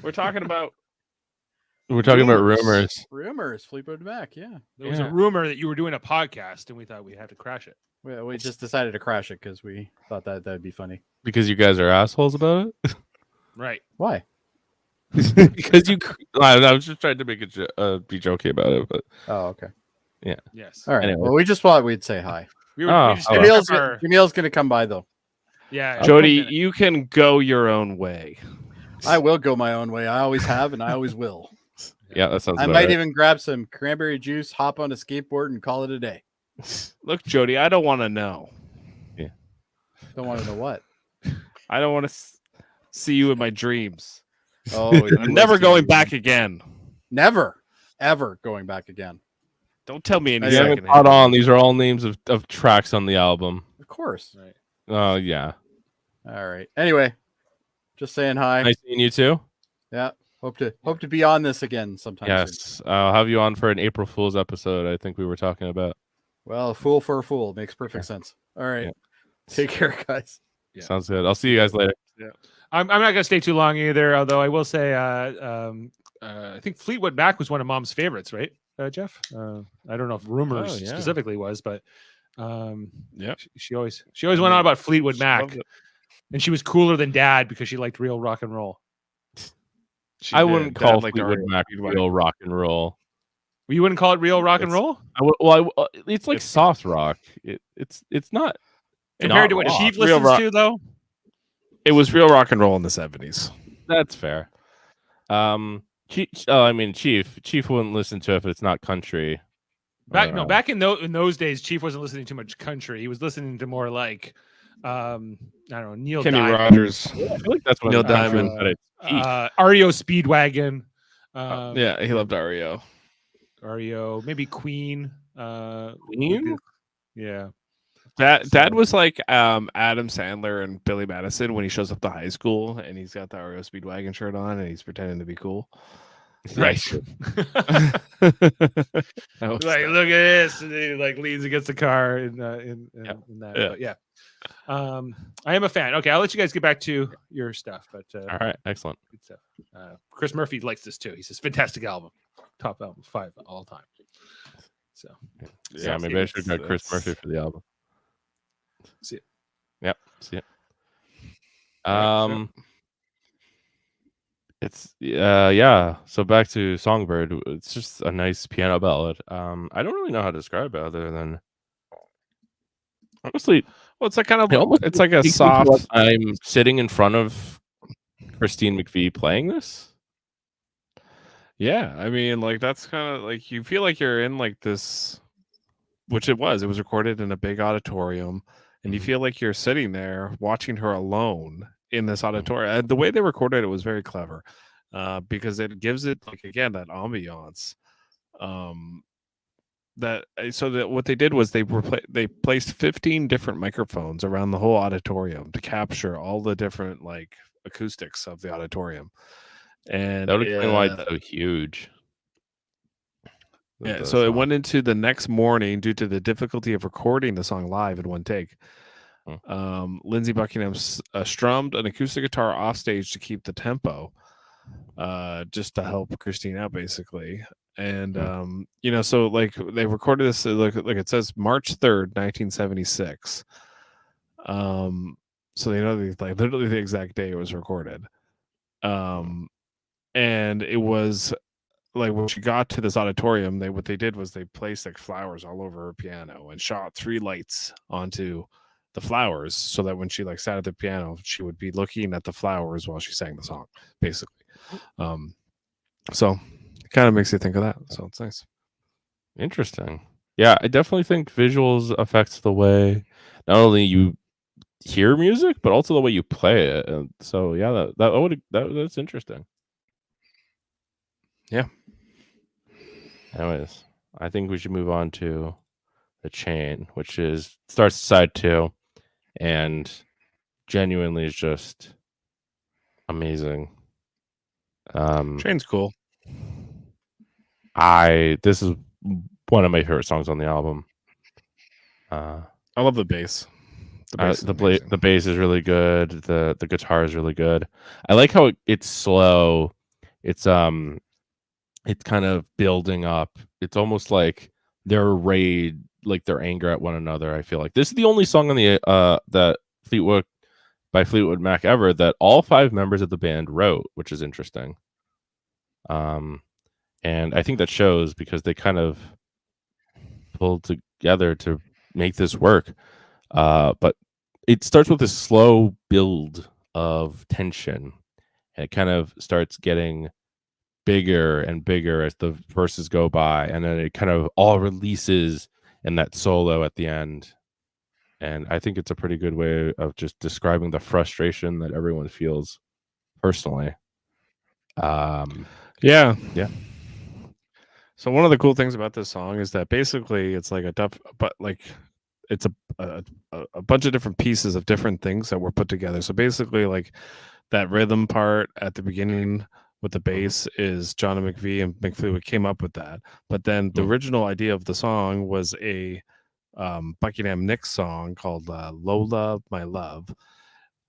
[SPEAKER 2] we're talking about
[SPEAKER 1] rumors.
[SPEAKER 3] Rumors, Fleetwood Mac. Yeah,
[SPEAKER 4] there was a rumor that you were doing a podcast, and we thought we'd have to crash it.
[SPEAKER 3] We just decided to crash it because we thought that'd be funny.
[SPEAKER 1] Because you guys are assholes about it.
[SPEAKER 4] Right?
[SPEAKER 3] Why?
[SPEAKER 1] Because I was just trying to make it be jokey about it, but
[SPEAKER 3] okay.
[SPEAKER 1] Yeah.
[SPEAKER 4] Yes.
[SPEAKER 3] All right.
[SPEAKER 1] Anyway.
[SPEAKER 3] Well, we just thought we'd say hi.
[SPEAKER 4] Jamil's
[SPEAKER 3] gonna come by though.
[SPEAKER 4] Yeah.
[SPEAKER 2] Jody, you can go your own way.
[SPEAKER 3] I will go my own way. I always have, and I always will.
[SPEAKER 1] Yeah, that sounds.
[SPEAKER 3] I might even grab some cranberry juice, hop on a skateboard, and call it a day.
[SPEAKER 2] Look, Jody, I don't want to know.
[SPEAKER 1] Yeah.
[SPEAKER 3] Don't want to know what?
[SPEAKER 2] I don't want to see you in my dreams.
[SPEAKER 3] Oh,
[SPEAKER 2] I'm never going back again.
[SPEAKER 3] Never, ever going back again.
[SPEAKER 2] Don't tell me any
[SPEAKER 1] second. Hold on, these are all names of tracks on the album.
[SPEAKER 3] Of course.
[SPEAKER 4] Right.
[SPEAKER 1] Oh yeah.
[SPEAKER 3] All right. Anyway, just saying hi.
[SPEAKER 1] Nice seeing you too.
[SPEAKER 3] Yeah. Hope to be on this again sometime soon.
[SPEAKER 1] Yes, I'll have you on for an April Fool's episode. I think we were talking about.
[SPEAKER 3] Well, a fool for a fool makes perfect sense. All right.
[SPEAKER 1] Yeah.
[SPEAKER 3] Take care, guys.
[SPEAKER 4] Yeah.
[SPEAKER 1] Sounds good. I'll see you guys later.
[SPEAKER 4] I'm not gonna stay too long either. Although I will say, I think Fleetwood Mac was one of Mom's favorites, right, Jeff? I don't know if Rumors
[SPEAKER 2] yeah.
[SPEAKER 4] specifically was, but
[SPEAKER 2] Yeah.
[SPEAKER 4] she always went on about Fleetwood
[SPEAKER 2] She
[SPEAKER 4] Mac,
[SPEAKER 2] loved it.
[SPEAKER 4] and she was cooler than Dad because she liked real rock and roll.
[SPEAKER 1] I wouldn't call
[SPEAKER 2] like
[SPEAKER 1] Fleetwood Mac real rock and roll.
[SPEAKER 4] You wouldn't call it real rock and roll
[SPEAKER 1] It's like soft rock. It's not
[SPEAKER 4] compared to what
[SPEAKER 1] rock.
[SPEAKER 4] Chief
[SPEAKER 2] Real
[SPEAKER 4] listens
[SPEAKER 2] rock.
[SPEAKER 4] to, though.
[SPEAKER 2] It was real rock and roll in the 70s.
[SPEAKER 1] That's fair. Chief wouldn't listen to it if it's not country.
[SPEAKER 4] Back in those days, Chief wasn't listening to much country. He was listening to more like, I don't know, Neil
[SPEAKER 2] Kenny
[SPEAKER 4] Diamond,
[SPEAKER 2] Rogers.
[SPEAKER 1] I feel like that's what
[SPEAKER 2] Neil
[SPEAKER 1] country
[SPEAKER 2] Diamond.
[SPEAKER 1] was at its peak.
[SPEAKER 4] REO Speedwagon.
[SPEAKER 2] Yeah, he loved REO.
[SPEAKER 4] REO, maybe Queen.
[SPEAKER 1] Queen?
[SPEAKER 4] Yeah.
[SPEAKER 2] Dad was like Adam Sandler and Billy Madison when he shows up to high school and he's got the REO Speedwagon shirt on and he's pretending to be be
[SPEAKER 4] Right.
[SPEAKER 2] That was
[SPEAKER 4] Like,
[SPEAKER 2] that.
[SPEAKER 4] look at this. And he like leans against the car in that.
[SPEAKER 2] Yeah.
[SPEAKER 4] But yeah. I am a fan. Okay, I'll let you guys get back to your stuff. But
[SPEAKER 1] All right, excellent.
[SPEAKER 4] good stuff. Chris Murphy likes this too. He says, fantastic album. Top album, 5 all time. So
[SPEAKER 1] Yeah, maybe I should have got Chris Murphy for the album.
[SPEAKER 4] See it.
[SPEAKER 1] Yep, see it.
[SPEAKER 2] Right,
[SPEAKER 1] It's yeah. So back to Songbird. It's just a nice piano ballad. I don't really know how to describe it other than honestly,
[SPEAKER 2] Well, it's like kind of
[SPEAKER 1] it almost
[SPEAKER 2] it's like a
[SPEAKER 1] makes me feel like
[SPEAKER 2] soft.
[SPEAKER 1] I'm sitting in front of Christine McVie playing this.
[SPEAKER 2] Yeah, I mean, like that's kind of like you feel like you're in like this, which it was. It was recorded in a big auditorium, and you feel like you're sitting there watching her alone in this auditorium. And the way they recorded it was very clever, because it gives it like again that ambiance. So what they did was they placed 15 different microphones around the whole auditorium to capture all the different like acoustics of the auditorium. And
[SPEAKER 1] That would explain why it's so huge.
[SPEAKER 2] Yeah, so it went into the next morning due to the difficulty of recording the song live in one take. Lindsey Buckingham strummed an acoustic guitar off stage to keep the tempo, just to help Christine out, basically. And so like they recorded this like it says March 3rd, 1976. So they know like literally the exact day it was recorded. And it was like when she got to this auditorium, what they did was they placed like flowers all over her piano and shot 3 lights onto the flowers so that when she like sat at the piano, she would be looking at the flowers while she sang the song, basically. So it kind of makes you think of that. So it's nice.
[SPEAKER 1] Interesting. Yeah, I definitely think visuals affects the way not only you hear music, but also the way you play it. And so yeah, that's interesting.
[SPEAKER 2] Yeah.
[SPEAKER 1] Anyways, I think we should move on to The Chain, which starts side 2 and genuinely is just amazing.
[SPEAKER 2] Chain's cool.
[SPEAKER 1] This is one of my favorite songs on the album.
[SPEAKER 2] I love the bass.
[SPEAKER 1] The bass is really good. The guitar is really good. I like how it's slow. It's kind of building up. It's almost like their rage, like their anger at one another. I feel like this is the only song on the that Fleetwood Mac ever that all 5 members of the band wrote, which is interesting. And I think that shows because they kind of pulled together to make this work. But it starts with a slow build of tension, and it kind of starts getting bigger and bigger as the verses go by, and then it kind of all releases in that solo at the end. And I think it's a pretty good way of just describing the frustration that everyone feels personally.
[SPEAKER 2] Yeah.
[SPEAKER 5] So one of the cool things about this song is that basically it's like it's a bunch of different pieces of different things that were put together. So basically, like that rhythm part at the beginning with the bass is John and McVie, and McFleetwood came up with that. But then the
[SPEAKER 1] Mm.
[SPEAKER 5] original idea of the song was a Buckingham Nicks song called Lola, My Love.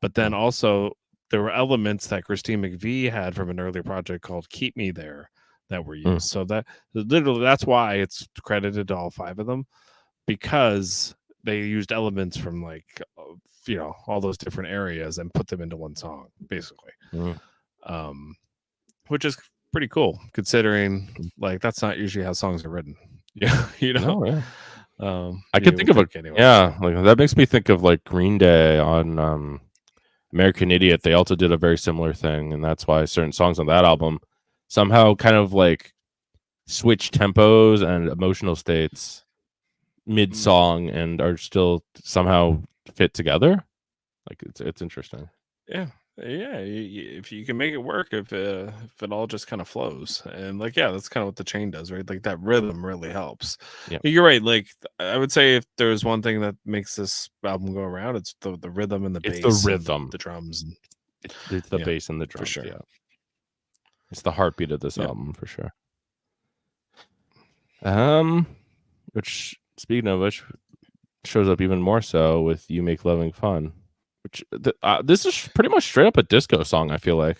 [SPEAKER 5] But then also there were elements that Christine McVie had from an earlier project called Keep Me There that were used. So that literally that's why it's credited to all 5 of them, because they used elements from like all those different areas and put them into one song, basically. Which is pretty cool considering like that's not usually how songs are written. Yeah,
[SPEAKER 1] No, yeah. I
[SPEAKER 5] you
[SPEAKER 1] could
[SPEAKER 5] would
[SPEAKER 1] think of like
[SPEAKER 5] anyway.
[SPEAKER 1] yeah, like that makes me think of like Green Day on American Idiot. They also did a very similar thing, and that's why certain songs on that album somehow kind of like switch tempos and emotional states mid song and are still somehow fit together. Like it's interesting.
[SPEAKER 5] Yeah, if you can make it work, if it all just kind of flows, and like that's kind of what the chain does, right? Like that rhythm really helps.
[SPEAKER 1] Yep.
[SPEAKER 5] You're right. Like I would say if there's one thing that makes this album go around, it's the rhythm and the bass,
[SPEAKER 1] It's the rhythm,
[SPEAKER 5] the drums, and
[SPEAKER 1] it's the bass and the drums.
[SPEAKER 5] sure.
[SPEAKER 1] Yeah, it's the heartbeat of this album for sure. Which speaking of which, shows up even more so with "You Make Loving Fun." Which this is pretty much straight up a disco song. I feel like.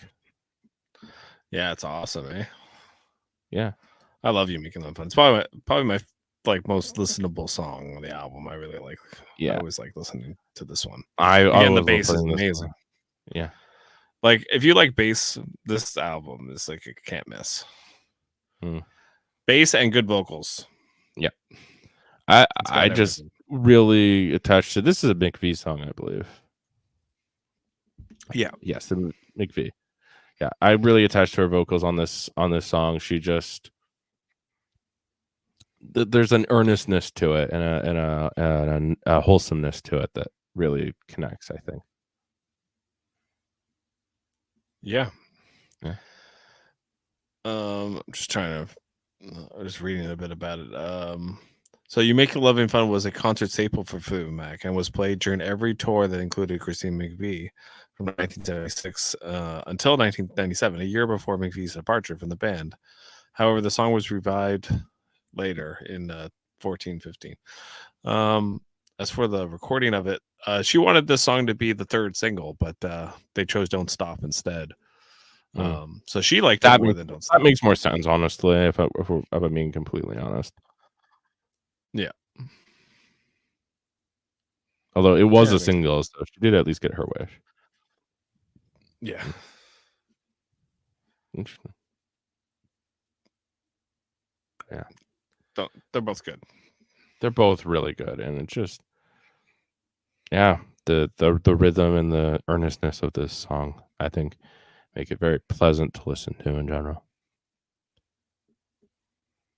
[SPEAKER 5] Yeah, it's awesome, eh?
[SPEAKER 1] Yeah,
[SPEAKER 5] I love You Making Love Fun. It's probably my like most listenable song on the album. I really like.
[SPEAKER 1] Yeah,
[SPEAKER 5] I always like listening to this one.
[SPEAKER 1] Again,
[SPEAKER 5] the bass is amazing.
[SPEAKER 1] Yeah,
[SPEAKER 5] like if you like bass, this album is like you can't miss. Bass and good vocals.
[SPEAKER 1] Yeah, I just really attached to this. Is a McVie song, I believe.
[SPEAKER 5] Yeah.
[SPEAKER 1] Yes, the McVie. Yeah, I really attached to her vocals on this song. She just there's an earnestness to it and a wholesomeness to it that really connects, I think.
[SPEAKER 5] Yeah.
[SPEAKER 1] Yeah.
[SPEAKER 5] I'm just trying to. I was reading a bit about it. So You Make Loving Fun was a concert staple for Fleetwood Mac and was played during every tour that included Christine McVie from 1976 until 1997, a year before McVie's departure from the band. However, the song was revived later in 14-15. As for the recording of it, she wanted this song to be the 3rd single, but they chose Don't Stop instead. So she liked that more than Don't Stop.
[SPEAKER 1] That makes more sense, honestly, if I'm being completely honest.
[SPEAKER 5] Yeah.
[SPEAKER 1] Although it was a single, so she did at least get her wish.
[SPEAKER 5] Yeah.
[SPEAKER 1] Interesting. Yeah.
[SPEAKER 5] They're both good.
[SPEAKER 1] They're both really good, and it's just the rhythm and the earnestness of this song, I think, make it very pleasant to listen to in general.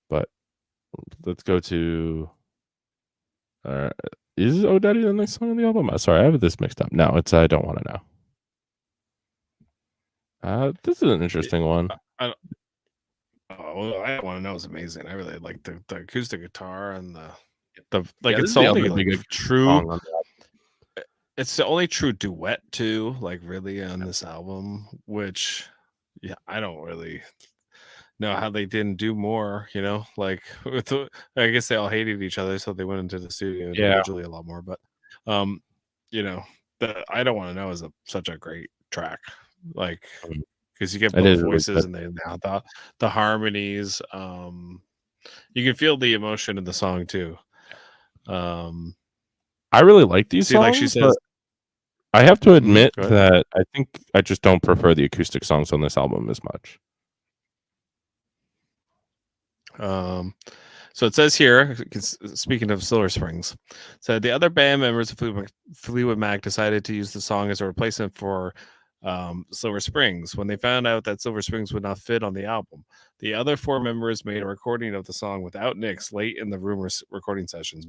[SPEAKER 1] But let's go to is Oh Daddy the next song on the album? Sorry, I have this mixed up. No, it's I Don't Want to Know. This is an interesting one.
[SPEAKER 5] I Want to Know is amazing. I really like the acoustic guitar and the like. It's the only like, true. It's the only true duet too, like really on this album. Which, I don't really know how they didn't do more. Like I guess they all hated each other, so they went into the studio individually a lot more. But, the I Don't Want to Know is such a great track. Like. Because you get both voices and the harmonies. You can feel the emotion in the song too.
[SPEAKER 1] I really like these songs.
[SPEAKER 5] Like she says,
[SPEAKER 1] I have to admit that I think I just don't prefer the acoustic songs on this album as much.
[SPEAKER 5] So it says here, speaking of Silver Springs, so the other band members of Fleetwood Mac decided to use the song as a replacement for Silver Springs when they found out that Silver Springs would not fit on the album. The other 4 members made a recording of the song without Nicks late in the Rumors recording sessions.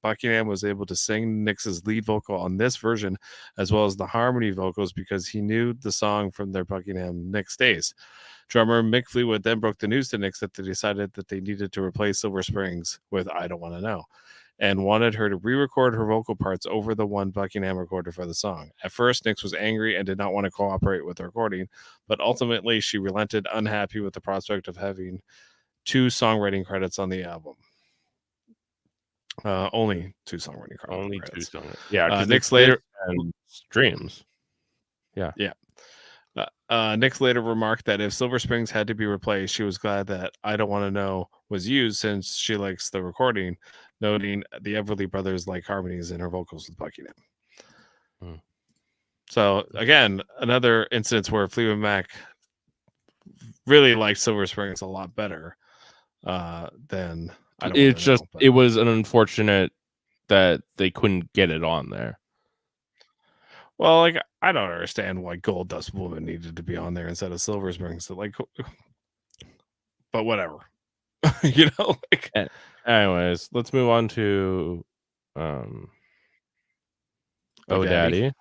[SPEAKER 5] Buckingham was able to sing Nicks's lead vocal on this version as well as the harmony vocals because he knew the song from their Buckingham Nicks days. Drummer Mick Fleetwood then broke the news to Nicks that they decided that they needed to replace Silver Springs with I Don't Want to Know. and wanted her to re-record her vocal parts over the one Buckingham recorded for the song. At first, Nix was angry and did not want to cooperate with the recording, but ultimately she relented, unhappy with the prospect of having 2 songwriting credits on the album. Only 2 songwriting credits.
[SPEAKER 1] Only 2 songs. Yeah, because
[SPEAKER 5] Nix later
[SPEAKER 1] and streams.
[SPEAKER 5] Nix later remarked that if Silver Springs had to be replaced, she was glad that I Don't Want to Know was used since she likes the recording, noting the Everly Brothers like harmonies in her vocals with Buckingham. So again, another instance where Fleetwood Mac really liked Silver Springs a lot better than I Don't
[SPEAKER 1] It's
[SPEAKER 5] Wanna
[SPEAKER 1] just
[SPEAKER 5] Know,
[SPEAKER 1] it was an unfortunate that they couldn't get it on there.
[SPEAKER 5] Well, like I don't understand why Gold Dust Woman needed to be on there instead of Silver Springs. So, like, but whatever, you know. Like,
[SPEAKER 1] anyways, let's move on to Oh Daddy.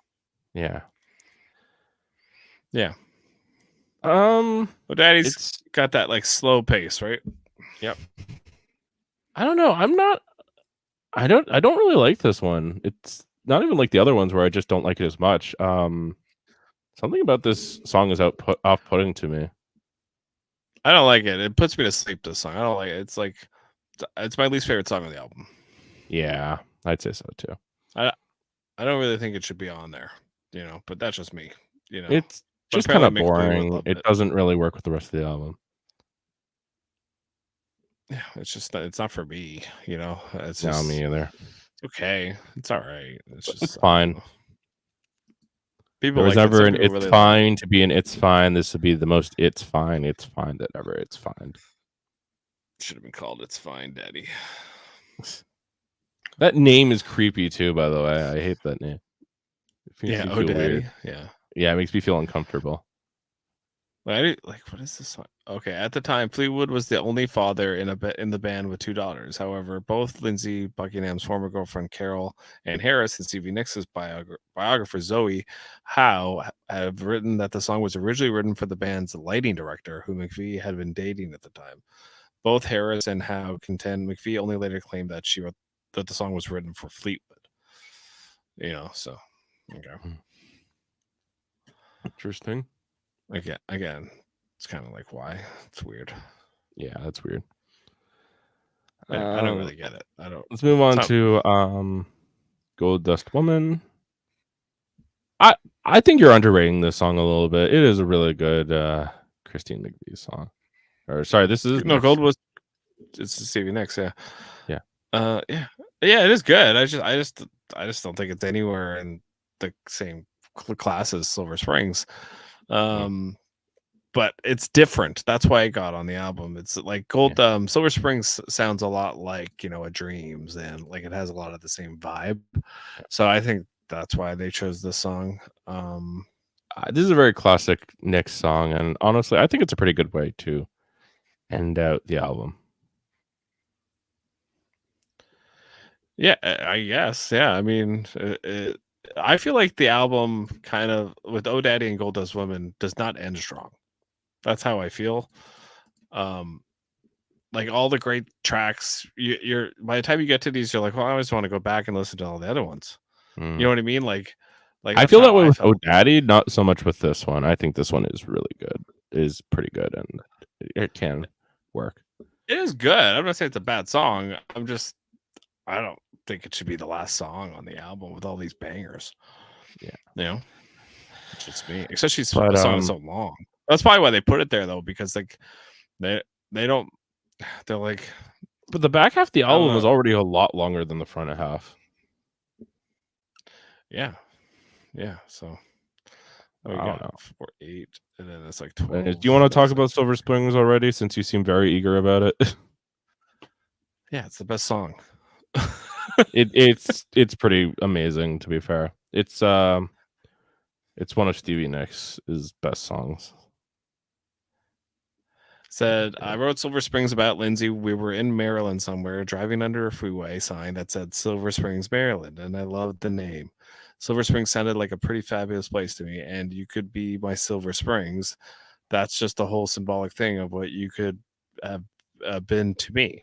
[SPEAKER 1] Yeah.
[SPEAKER 5] Oh Daddy's
[SPEAKER 1] It's
[SPEAKER 5] got that like slow pace, right?
[SPEAKER 1] I don't know. I don't really like this one. It's not even like the other ones where I just don't like it as much. Something about this song is off-putting to me.
[SPEAKER 5] I don't like it. It puts me to sleep. This song, I don't like it. It's like it's my least favorite song on the album.
[SPEAKER 1] Yeah, I'd say so too.
[SPEAKER 5] I don't really think it should be on there, you know. But that's just me, you know.
[SPEAKER 1] It's
[SPEAKER 5] But
[SPEAKER 1] just kind of
[SPEAKER 5] apparently Mick Fleetwood
[SPEAKER 1] boring.
[SPEAKER 5] loved
[SPEAKER 1] It doesn't really work with the rest of the album.
[SPEAKER 5] Yeah, it's just it's not for me, you know. It's
[SPEAKER 1] No,
[SPEAKER 5] just
[SPEAKER 1] me either.
[SPEAKER 5] okay. It's all right. It's just
[SPEAKER 1] It's fine.
[SPEAKER 5] People
[SPEAKER 1] There was
[SPEAKER 5] like
[SPEAKER 1] never
[SPEAKER 5] it.
[SPEAKER 1] an it's fine to be an it's fine. This would be the most it's fine that ever it's fine.
[SPEAKER 5] Should have been called It's Fine, Daddy.
[SPEAKER 1] That name is creepy too, by the way. I hate that name. It makes
[SPEAKER 5] Yeah,
[SPEAKER 1] me
[SPEAKER 5] Oh
[SPEAKER 1] feel
[SPEAKER 5] Daddy.
[SPEAKER 1] weird.
[SPEAKER 5] Yeah.
[SPEAKER 1] It makes me feel uncomfortable.
[SPEAKER 5] Like what is this song? Okay, at the time, Fleetwood was the only father in the band with 2 daughters. However, both Lindsey Buckingham's former girlfriend Carol Ann Harris and Stevie Nicks' biographer Zoe Howe have written that the song was originally written for the band's lighting director, who McVie had been dating at the time. Both Harris and Howe contend McVie only later claimed that that the song was written for Fleetwood. You know, so okay.
[SPEAKER 1] Interesting.
[SPEAKER 5] Again, it's kind of like why it's weird.
[SPEAKER 1] Yeah, that's weird.
[SPEAKER 5] I don't really get it. I don't.
[SPEAKER 1] Let's move on to Gold Dust Woman. I think you're underrating this song a little bit. It is a really good Christine McVie song. Or sorry, this is
[SPEAKER 5] Gold was it's Stevie Nicks, yeah.
[SPEAKER 1] Yeah.
[SPEAKER 5] It is good. I just don't think it's anywhere in the same class as Silver Springs. But it's different. That's why it got on the album. It's like Silver Springs sounds a lot like, you know, a Dreams, and like it has a lot of the same vibe. So I think that's why they chose this song.
[SPEAKER 1] This is a very classic Nicks song, and honestly, I think it's a pretty good way to end out the album.
[SPEAKER 5] Yeah, I guess. Yeah, I mean, I feel like the album kind of with Oh Daddy and Gold Dust Woman does not end strong. That's how I feel. Like all the great tracks, you're by the time you get to these, you're like, well, I always want to go back and listen to all the other ones. You know what I mean? Like
[SPEAKER 1] I feel that way with Oh Daddy, not so much with this one. I think this one is really good, is pretty good, and it can work.
[SPEAKER 5] It is good. I'm not saying it's a bad song. I don't think it should be the last song on the album with all these bangers.
[SPEAKER 1] Yeah,
[SPEAKER 5] you know, it's just me. Especially
[SPEAKER 1] but,
[SPEAKER 5] the song is so long. That's probably why they put it there though, because like they don't. They're like,
[SPEAKER 1] but the back half of the album is already a lot longer than the front half.
[SPEAKER 5] Yeah. So we got 4, 8, and then it's like 12.
[SPEAKER 1] Do you want to talk about Silver Springs already, since you seem very eager about it?
[SPEAKER 5] Yeah, it's the best song.
[SPEAKER 1] It's pretty amazing, to be fair. It's one of Stevie Nicks' best songs.
[SPEAKER 5] Said, I wrote Silver Springs about Lindsay. We were in Maryland somewhere, driving under a freeway sign that said Silver Springs, Maryland, and I loved the name. Silver Springs sounded like a pretty fabulous place to me, and you could be my Silver Springs. That's just a whole symbolic thing of what you could have been to me.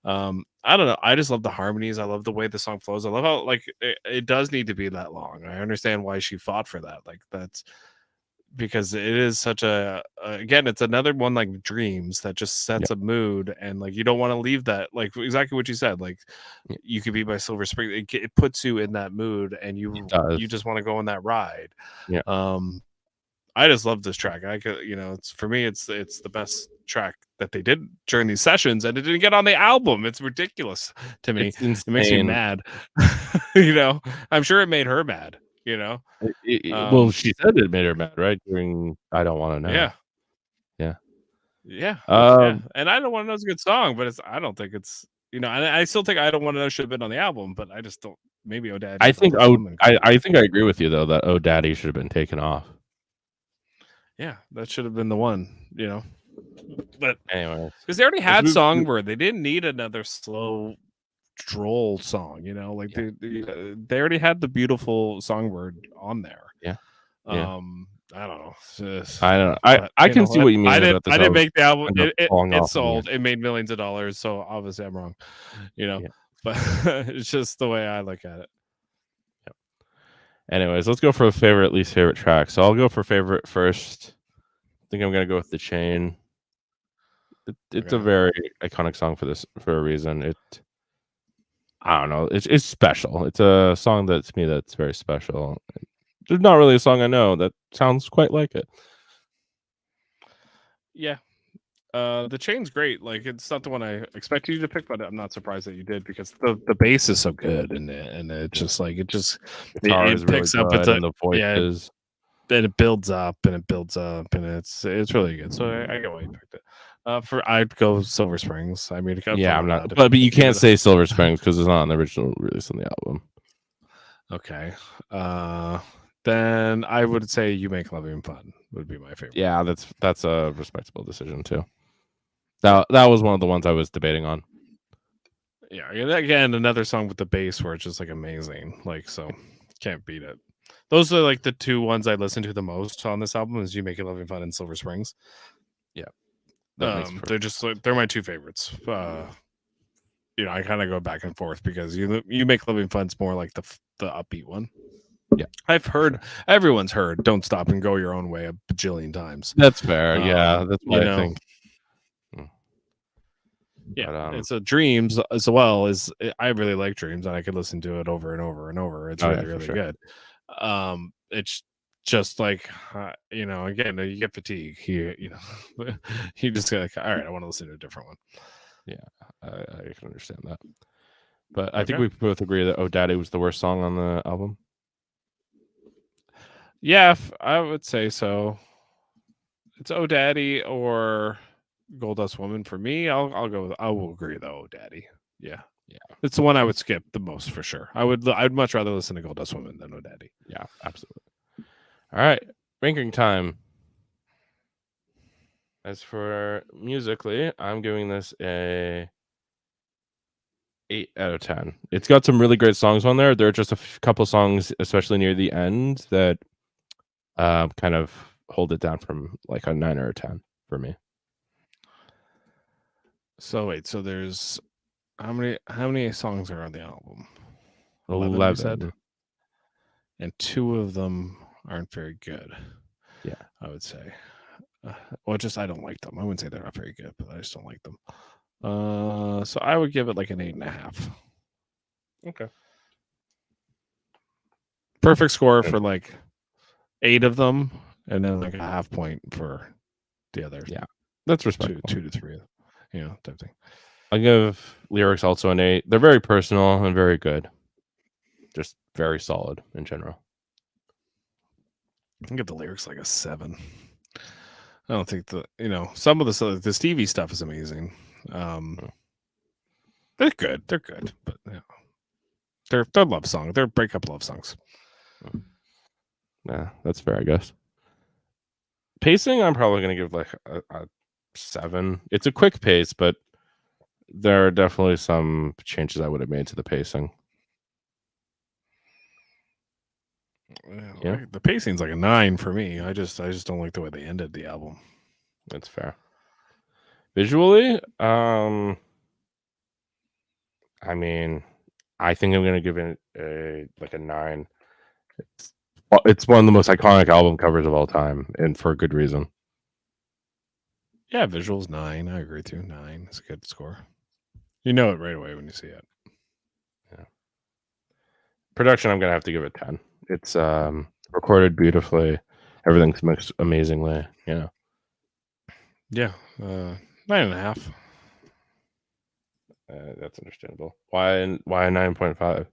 [SPEAKER 2] I don't know. I just love the harmonies. I love the way the song flows. I love how like it does need to be that long. I understand why she fought for that. Like that's because it is such a again, it's another one like Dreams that just sets a mood, and like you don't want to leave that. Like exactly what you said. Like You Could Be by Silver Spring. It puts you in that mood, and you just want to go on that ride.
[SPEAKER 1] Yeah.
[SPEAKER 2] I just love this track. I could, it's for me, it's the best track that they did during these sessions, and it didn't get on the album. It's ridiculous to me.
[SPEAKER 1] It
[SPEAKER 2] makes me mad. I'm sure it made her mad.
[SPEAKER 1] Well, she said it made her mad, right? During I Don't Want to Know.
[SPEAKER 2] Yeah.
[SPEAKER 1] Yeah.
[SPEAKER 2] And I Don't Want to Know is a good song, but I don't think it's and I still think I Don't Want to Know should have been on the album, but I just don't. Maybe O'Daddy.
[SPEAKER 1] I think I think I agree with you though that Oh Daddy should have been taken off.
[SPEAKER 2] Yeah, that should have been the one, But
[SPEAKER 1] anyway,
[SPEAKER 2] because they already had Songbird, they didn't need another slow droll song, like they already had the beautiful Songbird on there.
[SPEAKER 1] Yeah.
[SPEAKER 2] I don't know.
[SPEAKER 1] I don't know. I can see what you mean.
[SPEAKER 2] I didn't make the album. It
[SPEAKER 1] off
[SPEAKER 2] sold. It made millions of dollars. So obviously I'm wrong, But it's just the way I look at it.
[SPEAKER 1] Anyways, let's go for favorite, least favorite track. So I'll go for favorite first. I think I'm gonna go with The Chain. It's a very iconic song for a reason. I don't know. It's special. It's a song that's very special. There's not really a song I know that sounds quite like it.
[SPEAKER 2] Yeah. The Chain's great. Like it's not the one I expected you to pick, but I'm not surprised that you did because the bass is so good and it just like it picks up with
[SPEAKER 1] the voices.
[SPEAKER 2] And it builds up and it builds up and it's really good. So I get why you picked it. I'd go Silver Springs. I mean,
[SPEAKER 1] I'm not, but you can't say Silver Springs because it's not on the original release on the album.
[SPEAKER 2] Okay. Then I would say You Make Loving Fun would be my favorite.
[SPEAKER 1] Yeah, that's a respectable decision too. That was one of the ones I was debating on.
[SPEAKER 2] Yeah, again, another song with the bass where it's just like amazing. Like so, can't beat it. Those are like the two ones I listen to the most on this album is You Make It Loving Fun and Silver Springs. Yeah. They're just like they're my two favorites. I kind of go back and forth because you Make Loving Fun's more like the upbeat one.
[SPEAKER 1] Yeah.
[SPEAKER 2] Everyone's heard Don't Stop and Go Your Own Way a bajillion times.
[SPEAKER 1] That's fair. Yeah, that's what I think.
[SPEAKER 2] Yeah, it's a Dreams as well as I really like Dreams and I could listen to it over and over and over. It's really good. It's just like again you get fatigue. You just get like, all right, I want to listen to a different one.
[SPEAKER 1] Yeah, I can understand that. But I think we both agree that Oh Daddy was the worst song on the album.
[SPEAKER 2] Yeah, I would say so. It's Oh Daddy or Goldust Woman for me. I will agree though, Oh Daddy. Yeah. It's the one I would skip the most for sure. I'd much rather listen to Goldust Woman than Oh Daddy.
[SPEAKER 1] Yeah, absolutely. All right, ranking time. As for musically, I'm giving this a 8 out of 10. It's got some really great songs on there. There are just a couple songs, especially near the end, that kind of hold it down from like a 9 or a 10 for me.
[SPEAKER 2] So wait, so there's how many songs are on the album?
[SPEAKER 1] 11.
[SPEAKER 2] You said? And 2 of them aren't very good.
[SPEAKER 1] Yeah,
[SPEAKER 2] I would say. I don't like them. I wouldn't say they're not very good, but I just don't like them. So I would give it like an 8.5.
[SPEAKER 1] Okay.
[SPEAKER 2] Perfect score for like 8 of them, and then like a half point for the others.
[SPEAKER 1] Yeah, that's respectable.
[SPEAKER 2] 2 to 3, type thing.
[SPEAKER 1] I'll give lyrics also an 8. They're very personal and very good. Just very solid in general.
[SPEAKER 2] I can give the lyrics like a 7. I don't think some of the Stevie stuff is amazing. They're good, but they're love songs. They're breakup love songs.
[SPEAKER 1] Yeah, that's fair, I guess. Pacing, I'm probably gonna give like a 7. It's a quick pace, but there are definitely some changes I would have made to the pacing.
[SPEAKER 2] Yeah, the pacing's like a 9 for me. I just don't like the way they ended the album.
[SPEAKER 1] That's fair. Visually, I mean, I think I'm gonna give it a 9. It's one of the most iconic album covers of all time, and for a good reason.
[SPEAKER 5] Yeah, visuals 9. I agree with you. 9 is a good score. You know it right away when you see it.
[SPEAKER 1] Production, I'm gonna have to give it 10. It's recorded beautifully. Everything's mixed amazingly.
[SPEAKER 5] Yeah, 9.5.
[SPEAKER 1] That's understandable. Why a 9.5?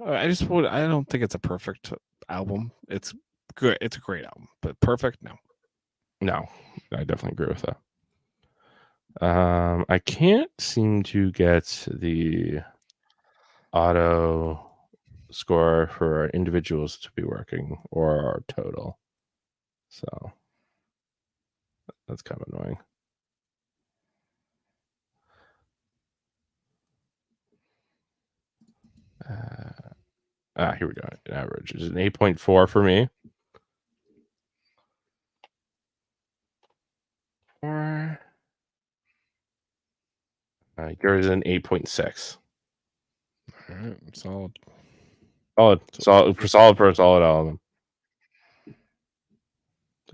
[SPEAKER 5] I just would. I don't think it's a perfect album. It's good. It's a great album, but perfect? No.
[SPEAKER 1] No, I definitely agree with that. I can't seem to get the auto score for our individuals to be working or our total. So that's kind of annoying. Here we go. An average is an 8.4 for me. Or yours is an 8.6.
[SPEAKER 5] All right, solid.
[SPEAKER 1] Solid for a solid album.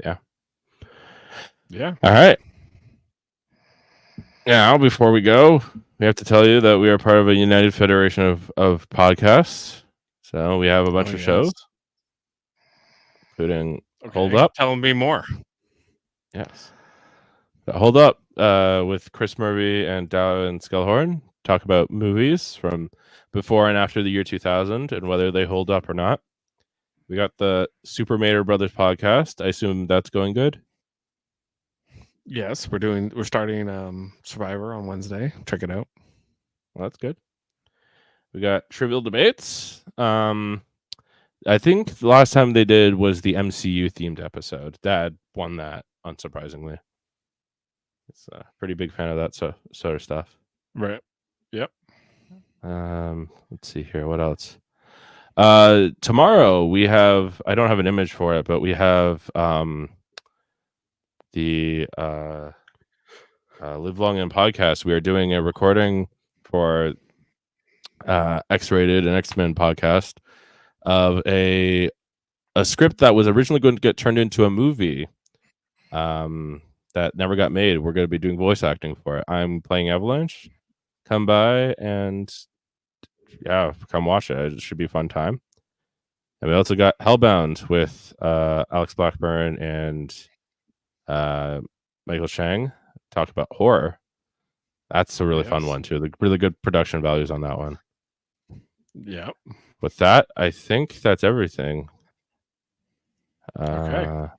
[SPEAKER 1] Yeah.
[SPEAKER 5] Yeah.
[SPEAKER 1] All right. Now, before we go, we have to tell you that we are part of a united federation of podcasts. So we have a bunch of shows, including Hold Up.
[SPEAKER 5] Tell me more.
[SPEAKER 1] Yes. Hold Up with Chris Murphy and Darren Skellhorn. Talk about movies from before and after the year 2000 and whether they hold up or not. We got the Super Mater Brothers podcast. I assume that's going good.
[SPEAKER 5] Yes, we're starting Survivor on Wednesday. Check it out.
[SPEAKER 1] Well, that's good. We got Trivial Debates. I think the last time they did was the MCU themed episode. Dad won that, unsurprisingly. It's a pretty big fan of that sort of stuff.
[SPEAKER 5] Right. Yep.
[SPEAKER 1] Let's see here. What else? Tomorrow we have. I don't have an image for it, but we have the Live Long and podcast. We are doing a recording for X-Rated and X-Men podcast of a script that was originally going to get turned into a movie that never got made. We're going to be doing voice acting for it. I'm playing Avalanche. Come by and come watch it. It should be a fun time. And we also got Hellbound with Alex Blackburn and Michael Chang. Talk about horror. That's a really fun one too. The really good production values on that one.
[SPEAKER 5] Yeah.
[SPEAKER 1] With that, I think that's everything.
[SPEAKER 5] Okay.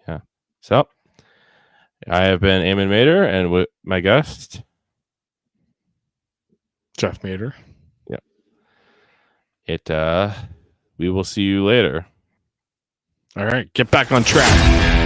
[SPEAKER 1] Yeah. So I have been Eamon Mater, and with my guest,
[SPEAKER 5] Jeff Mater.
[SPEAKER 1] We will see you later.
[SPEAKER 5] All right. Get back on track.